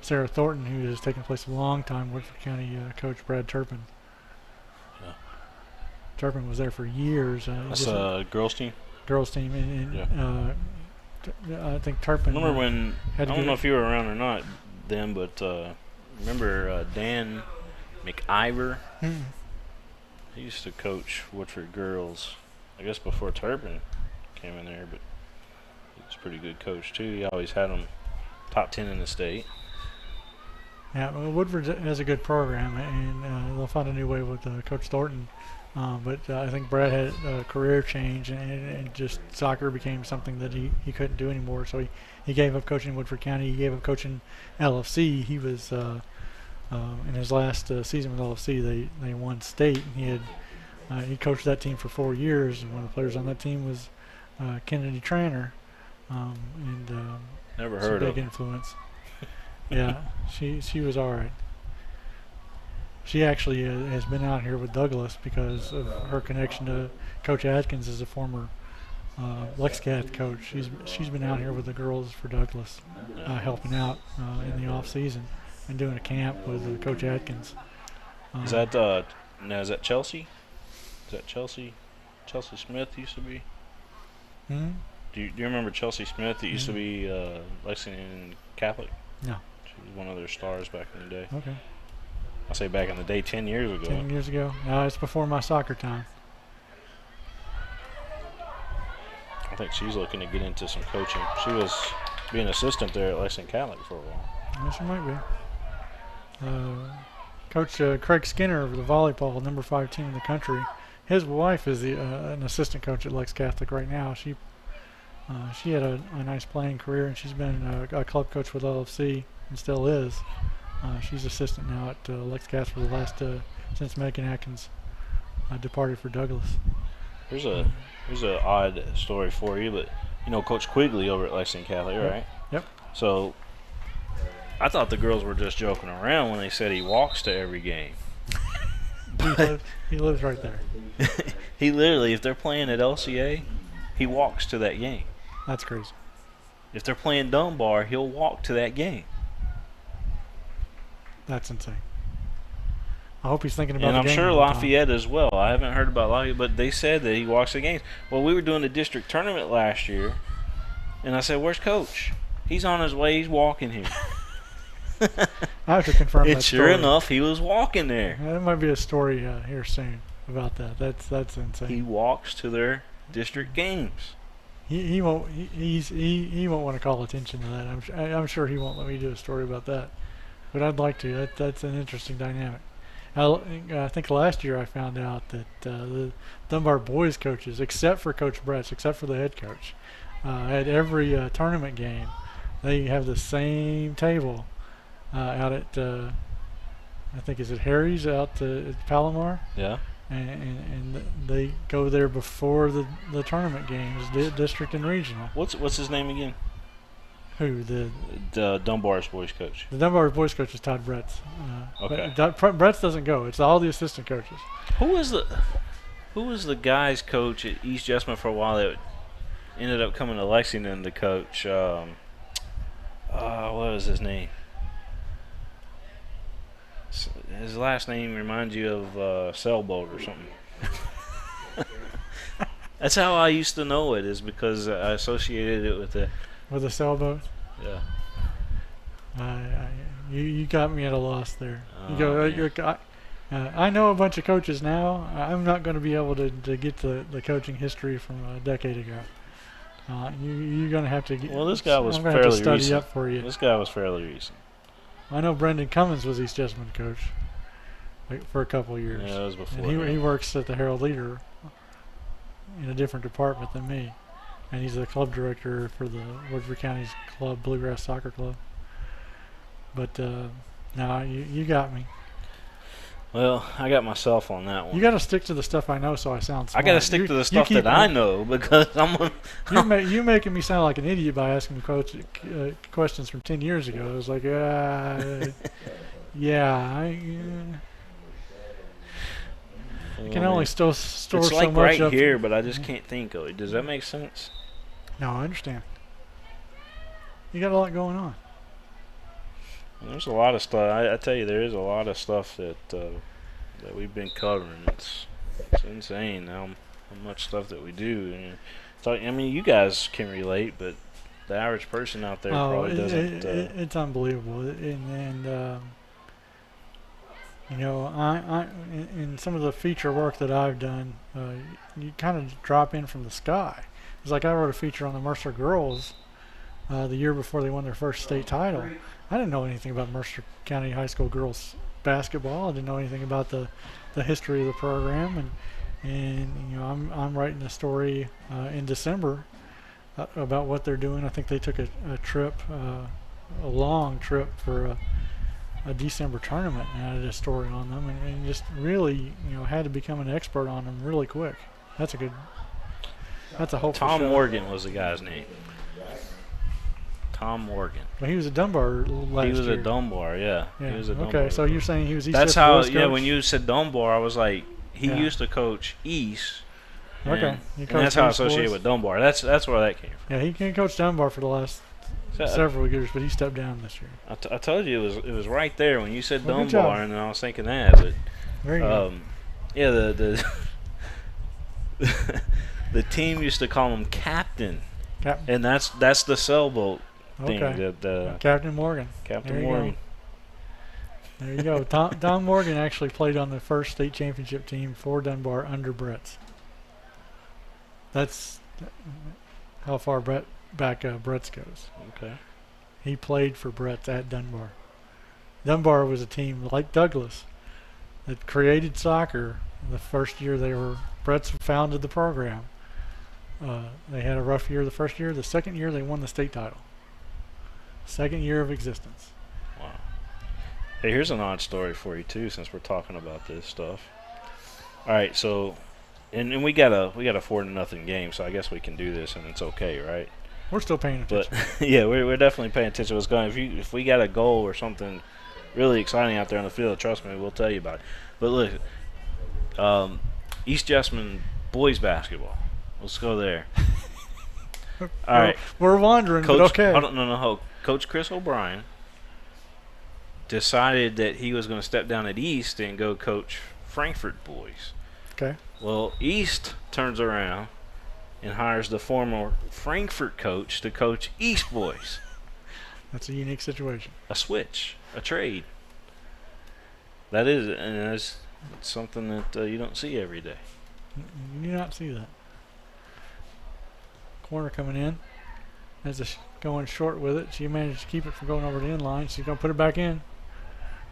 Sarah Thornton, who has taken place a long time, Woodford County coach Brad Turpin. Yeah. Turpin was there for years. That's a girls team? Girls team. And I think Turpin. Remember when, I don't know if you were around or not then, but remember Dan McIver? He used to coach Woodford girls, I guess before Turpin came in there, but he's a pretty good coach too. He always had them top 10 in the state. Yeah, well, Woodford has a good program, and they'll find a new way with Coach Thornton. But I think Brad had a career change, and just soccer became something that he couldn't do anymore. So he gave up coaching Woodford County. He gave up coaching LFC. He was in his last season with LFC, they won state. And he coached that team for 4 years, and one of the players on that team was Kennedy Tranter. Never heard of. Big influence. Yeah, she was all right. She actually has been out here with Douglas because of her connection to Coach Atkins as a former Lexcath coach. She's been out here with the girls for Douglas, helping out in the off season and doing a camp with Coach Atkins. Is that Chelsea? Is that Chelsea? Chelsea Smith used to be. Hmm. Do you remember Chelsea Smith? That used to be Lexington Catholic. No. She was one of their stars back in the day. Okay. I say back in the day, 10 years ago. 10 years ago. No, it's before my soccer time. I think she's looking to get into some coaching. She was being assistant there at Lexington Catholic for a while. Yes, she might be. Coach Craig Skinner of the volleyball, number 5 team in the country. His wife is an assistant coach at Lex Catholic right now. She had a nice playing career, and she's been a club coach with LFC and still is. She's assistant now at Lex Catholic for the last since Megan Atkins departed for Douglas. Here's a odd story for you, but you know Coach Quigley over at Lexington Catholic, right? Yep. So I thought the girls were just joking around when they said he walks to every game. He lives right there. He literally, if they're playing at LCA, he walks to that game. That's crazy. If they're playing Dunbar, he'll walk to that game. That's insane. I hope he's thinking about and the I'm game sure all the time. Lafayette as well. I haven't heard about Lafayette, but they said that he walks the games. Well, we were doing the district tournament last year, and I said, "Where's Coach? He's on his way. He's walking here." I have to confirm that And sure story. enough, he was walking there. There might be a story here soon about that. That's insane. He walks to their district games. He won't he won't want to call attention to that. I'm sure he won't let me do a story about that. But I'd like to. That's an interesting dynamic. I think last year I found out that the Dunbar boys coaches, except for Coach Bretz, except for the head coach, at every tournament game, they have the same table out at I think is it Harry's out at Palomar. Yeah. And they go there before the tournament games, district and regional. What's his name again? Who the Dunbar's boys coach? The Dunbar's boys coach is Todd Bretz. Okay. Bretz doesn't go. It's all the assistant coaches. Who was the guys coach at East Jessamine for a while that ended up coming to Lexington to coach? What was his name? His last name reminds you of Sailboat or something. That's how I used to know it, is because I associated it with the sailboat. Yeah. You got me at a loss there. I know a bunch of coaches now. I'm not going to be able to get the coaching history from a decade ago. You're going to have to. Well, this guy was I'm gonna have to fairly study recent. up for you. This guy was fairly recent. I know Brendan Cummins was East Jessamine coach for a couple of years. Yeah, that was before. And he works at the Herald Leader in a different department than me, and he's the club director for the Woodford County's club, Bluegrass Soccer Club. But no, you got me. Well, I got myself on that one. You got to stick to the stuff I know, so I sound smart. I got to stick to the stuff that I know, because you're making me sound like an idiot by asking me questions from 10 years ago. I was like, I can only store it's so like much right here, but I just can't think of it. Does that make sense? No, I understand. You got a lot going on. There's a lot of stuff. I tell you, there is a lot of stuff that we've been covering. It's insane how much stuff that we do. And I mean, you guys can relate, but the average person out there probably doesn't. It's unbelievable, and you know, I in some of the feature work that I've done, you kind of drop in from the sky. It's like I wrote a feature on the Mercer girls the year before they won their first state title. I didn't know anything about Mercer County High School girls basketball. I didn't know anything about the history of the program, and you know, I'm writing a story in December about what they're doing. I think they took a trip, a long trip for a December tournament, and I did a story on them, and just really, you know, had to become an expert on them really quick. That's a hopeful Tom show. Morgan was the guy's name. Tom Morgan. Well, he was a Dunbar last year. He was a Dunbar, yeah. He was a Dunbar. Okay, so you're saying he was East. That's Jessamine how. boys Yeah, coach? when you said Dunbar, I was like, he used to coach East. Okay. And that's how I associate with Dunbar. That's where that came from. Yeah, he can coach Dunbar for the last several years, but he stepped down this year. I told you it was right there when you said Well, good Dunbar, job. and then I was thinking that. But There you go. yeah, the team used to call him Captain, and that's the sailboat thing. Okay. Captain Morgan. Captain There you Morgan. go. There you go. Tom Morgan actually played on the first state championship team for Dunbar under Brett's. That's how far back Brett's goes. Okay. He played for Brett's at Dunbar. Dunbar was a team like Douglas that created soccer the first year Brett's founded the program. They had a rough year the first year. The second year they won the state title. Second year of existence. Wow. Hey, here's an odd story for you too, since we're talking about this stuff. All right, so, and we got a 4-0 game, so I guess we can do this and it's okay, right? We're still paying attention. But yeah, we're definitely paying attention to what's going on. If we got a goal or something really exciting out there on the field, trust me, we'll tell you about it. But look, East Jessamine boys basketball. Let's go there. All right. We're wandering, Coach, but okay. No. Coach Chris O'Brien decided that he was going to step down at East and go coach Frankfurt boys. Okay. Well, East turns around and hires the former Frankfurt coach to coach East boys. That's a unique situation. A switch, a trade. That is, and it's something that you don't see every day. You do not see that. Corner coming in. As going short with it. She managed to keep it from going over the end line. She's going to put it back in.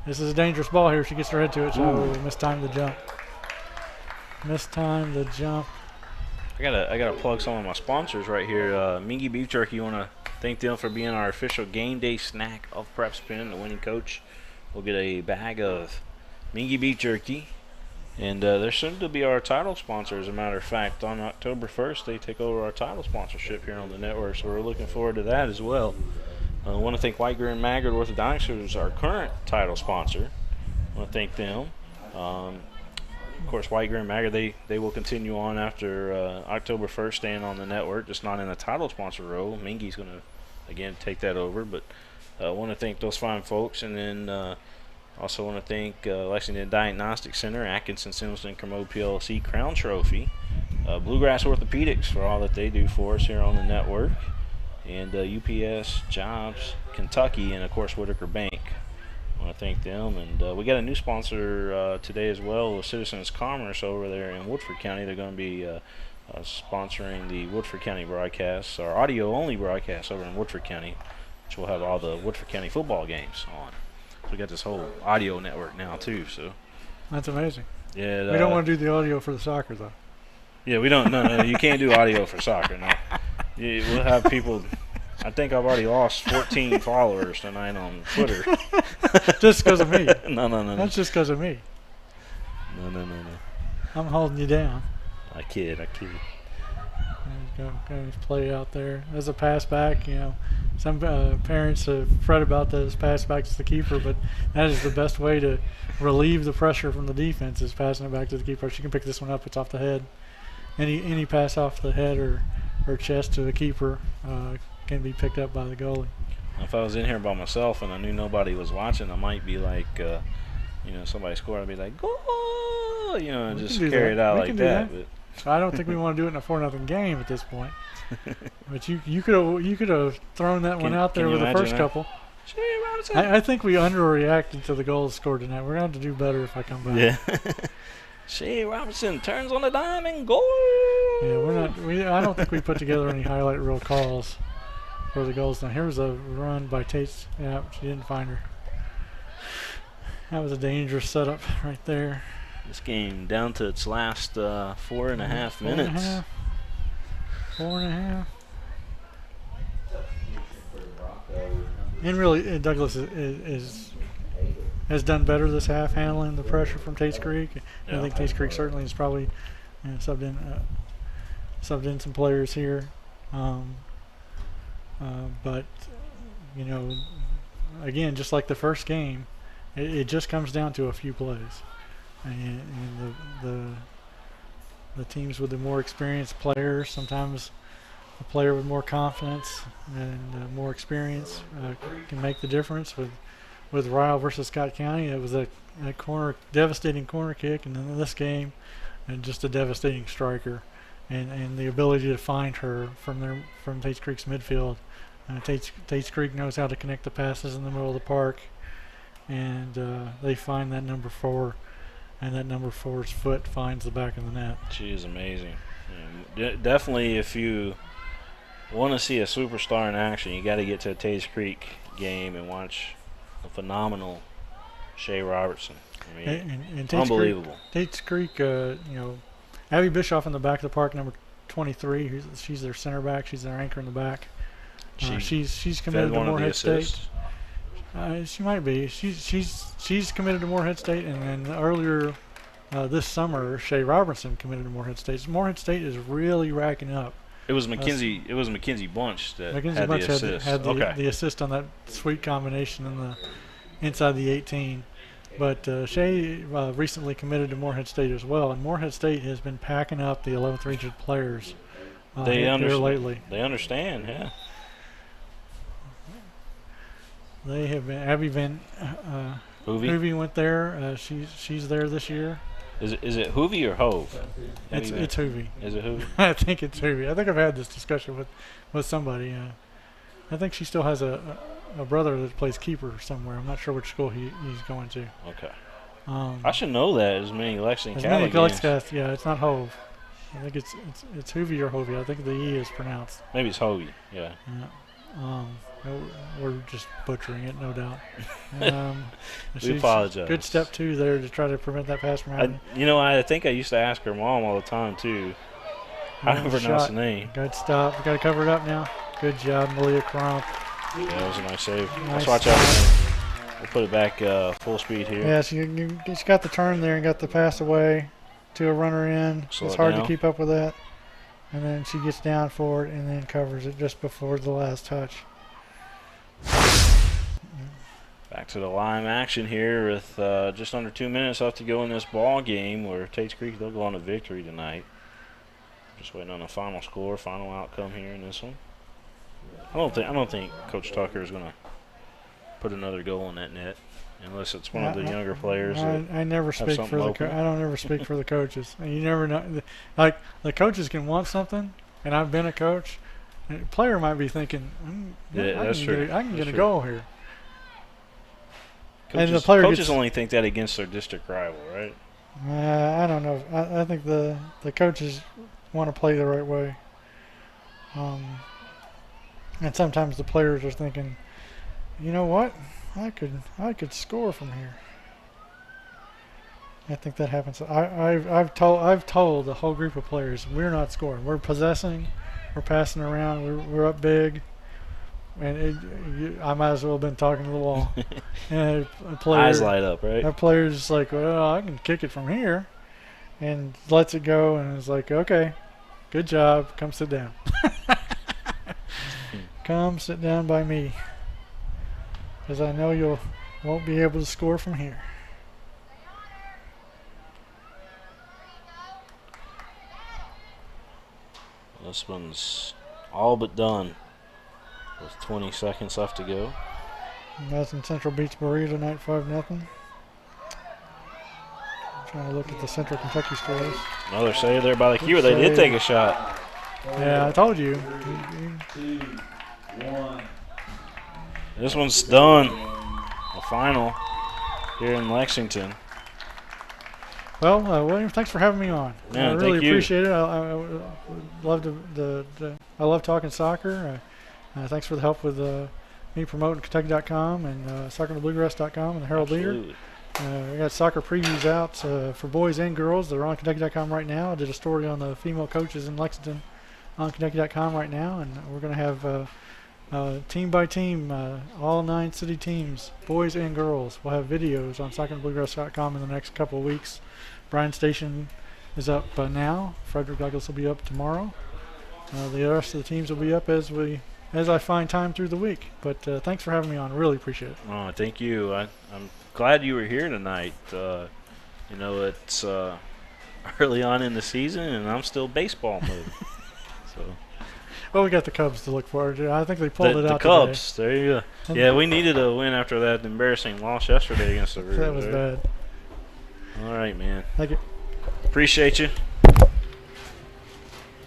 This is a dangerous ball here. She gets her head to it. So mistimed the jump. Mistimed the jump. I gotta plug some of my sponsors right here. Mingua Beef Jerky. You want to thank them for being our official game day snack of PrepSpin. The winning coach will get a bag of Mingua Beef Jerky. And they're soon to be our title sponsor, as a matter of fact. On October 1st, they take over our title sponsorship here on the network, so we're looking forward to that as well. I want to thank White Grill and Maggard Orthodontics, who's our current title sponsor. I want to thank them. Of course, White Grill and Maggard, they will continue on after October 1st, staying on the network, just not in the title sponsor role. Mingy's going to, again, take that over. But I want to thank those fine folks. And then also want to thank Lexington Diagnostic Center, Atkinson, Simmons, and Kermode PLC Crown Trophy. Bluegrass Orthopedics for all that they do for us here on the network, and UPS Jobs Kentucky, and of course Whitaker Bank. I want to thank them, and we got a new sponsor today as well, with Citizens Commerce over there in Woodford County. They're going to be sponsoring the Woodford County broadcasts, our audio-only broadcasts over in Woodford County, which will have all the Woodford County football games on. So we got this whole audio network now too. So that's amazing. Yeah, we don't want to do the audio for the soccer though. Yeah, we don't. No, you can't do audio for soccer. No, we'll have people. I think I've already lost 14 followers tonight on Twitter. Just because of me. No. That's just because of me. No. I'm holding you down. I kid. Going to play out there. As a pass back, some parents fret about those pass backs to the keeper, but that is the best way to relieve the pressure from the defense, is passing it back to the keeper. She can pick this one up. It's off the head. Any pass off the head or chest to the keeper can be picked up by the goalie. If I was in here by myself and I knew nobody was watching, I might be like, somebody scored, I'd be like, goal, and just carry it out like that. But I don't think we want to do it in a 4-0 game at this point. But you could have thrown that one out there with the first couple. I think we underreacted to the goals scored tonight. We're going to have to do better if I come back. Yeah. Shea Robinson turns on the dime and goal. Yeah, I don't think we put together any highlight reel calls for the goals. Now here was a run by Tates. Yeah, she didn't find her. That was a dangerous setup right there. This game down to its last 4.5 minutes. 4.5. And really, Douglas has done better this half, handling the pressure from Tates Creek. I think Tates Creek certainly has probably subbed in some players here. But again, just like the first game, it just comes down to a few plays. And the teams with the more experienced players, sometimes a player with more confidence and more experience can make the difference. With Ryle versus Scott County, it was a devastating corner kick, and then in this game, and just a devastating striker, and the ability to find her from Tates Creek's midfield. Tates Creek knows how to connect the passes in the middle of the park, and they find that number 4. And that number 4's foot finds the back of the net. She is amazing. Definitely, if you want to see a superstar in action, you got to get to a Tates Creek game and watch a phenomenal Shea Robertson. I mean, and unbelievable. Tates Creek, Abby Bischoff in the back of the park, number 23. She's their center back. She's their anchor in the back. She's committed to Morehead State. She might be. She's committed to Morehead State, and then earlier this summer, Shea Robertson committed to Morehead State. Morehead State is really racking up. It was McKenzie. It was Mackenzie Bunch that had the assist. had the assist on that sweet combination in the inside the 18. But Shea recently committed to Morehead State as well, and Morehead State has been packing up the 11th region players here lately. They understand, yeah. They have been. Abby Van Hoovie went there. She's there this year. Is it Hoovie or Hove? It's Hoovie. Is it Hoovie? I think it's Hoovie. I think I've had this discussion with somebody. I think she still has a brother that plays keeper somewhere. I'm not sure which school he's going to. Okay. I should know that as many Lexington Catholic games. Yeah, it's not Hove. I think it's Hoovie or Hovie. I think the E is pronounced. Maybe it's Hovie. Yeah. We're just butchering it, no doubt. We apologize. Good step 2 there to try to prevent that pass from happening. I think I used to ask her mom all the time too. How to pronounce the name. Good stop. We got to cover it up now. Good job, Malia Crump. Yeah, that was a nice save. Let's watch out. We'll put it back full speed here. Yeah, she got the turn there and got the pass away to a runner in. It's hard to keep up with that. And then she gets down for it and then covers it just before the last touch. Back to the live action here with just under 2 minutes left to go in this ball game, where Tates Creek, they'll go on to victory tonight. Just waiting on the final score, final outcome here in this one. I don't think Coach Tucker is going to put another goal in that net, unless it's one of the younger players. I never speak for the. I don't ever speak for the coaches. You never know. Like the coaches can want something, and I've been a coach. And a player might be thinking, that's true. I can get a goal here. Coaches, and the player coaches only think that against their district rival, right? I don't know. I think the coaches want to play the right way. And sometimes the players are thinking, you know what, I could score from here. I think that happens. I've told the whole group of players, we're not scoring. We're possessing, we're passing around, we're up big, and I might as well have been talking to the wall. And a player, eyes light up, right? A player's like, well, I can kick it from here, and lets it go, and is like, okay, good job, come sit down. Come sit down by me, because I know you won't be able to score from here. This one's all but done with 20 seconds left to go. Madison Central beats Berea tonight 5-0. Trying to look at the Central Kentucky scores. Another save there by the keeper. They did take a shot. Yeah, I told you. 2, 1. This one's done. The final here in Lexington. Well, William, thanks for having me on. Yeah, I really thank you. appreciate it. I love I love talking soccer. Thanks for the help with me promoting Kentucky.com and soccerandthebluegrass.com and the Herald Leader. We got soccer previews out for boys and girls. They're on Kentucky.com right now. I did a story on the female coaches in Lexington on Kentucky.com right now, and we're going to have team by team, all 9 city teams, boys and girls. We'll have videos on soccerandthebluegrass.com in the next couple of weeks. Bryan Station is up now. Frederick Douglass will be up tomorrow. The rest of the teams will be up as I find time through the week. But thanks for having me on. Really appreciate it. Oh, thank you. I'm glad you were here tonight. You know, it's early on in the season, and I'm still baseball mode. So. Well, we got the Cubs to look forward to. I think they pulled it out the Cubs, today. There you go. And yeah, we needed a win after that embarrassing loss yesterday against the Brewers. That was bad. All right, man. Thank you. Appreciate you.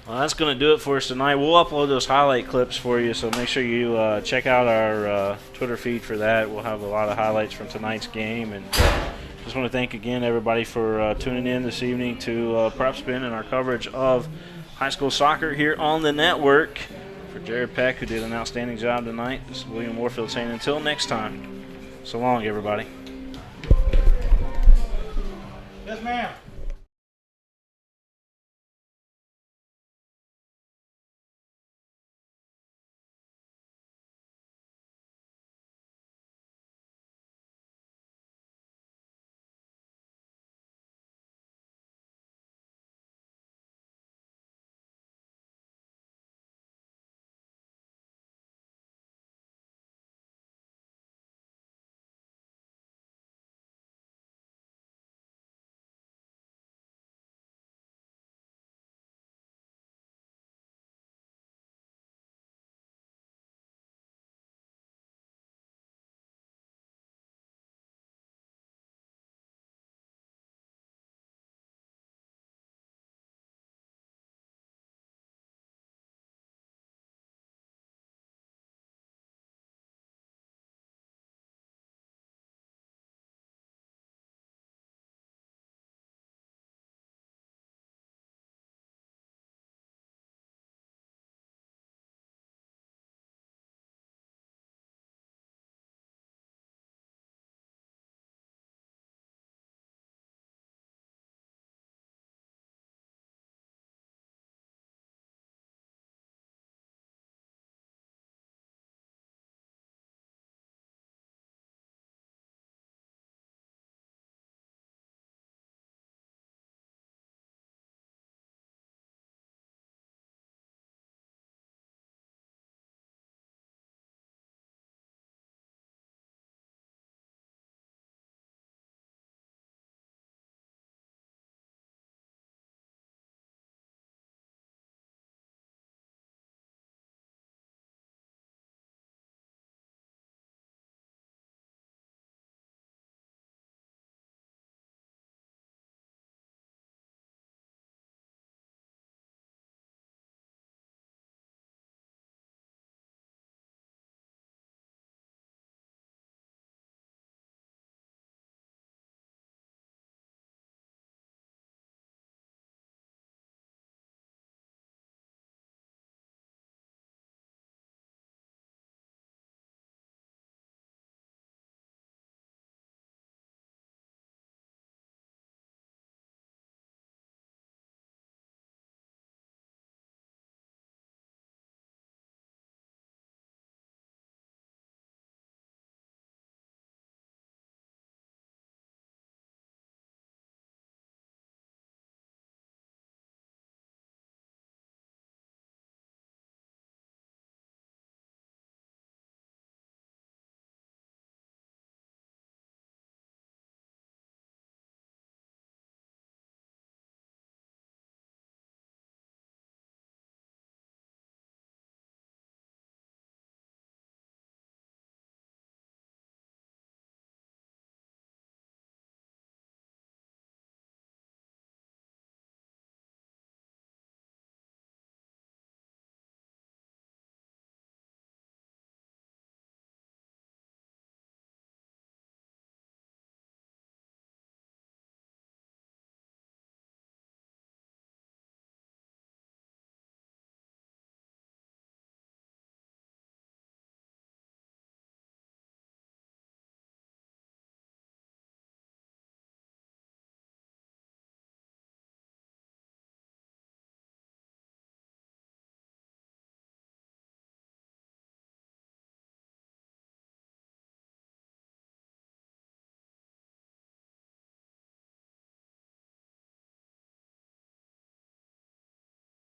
Well, that's going to do it for us tonight. We'll upload those highlight clips for you, so make sure you check out our Twitter feed for that. We'll have a lot of highlights from tonight's game. And just want to thank again everybody for tuning in this evening to PrepSpin and our coverage of high school soccer here on the network. For Jared Peck, who did an outstanding job tonight, this is William Warfield saying until next time, so long, everybody. Yes, ma'am.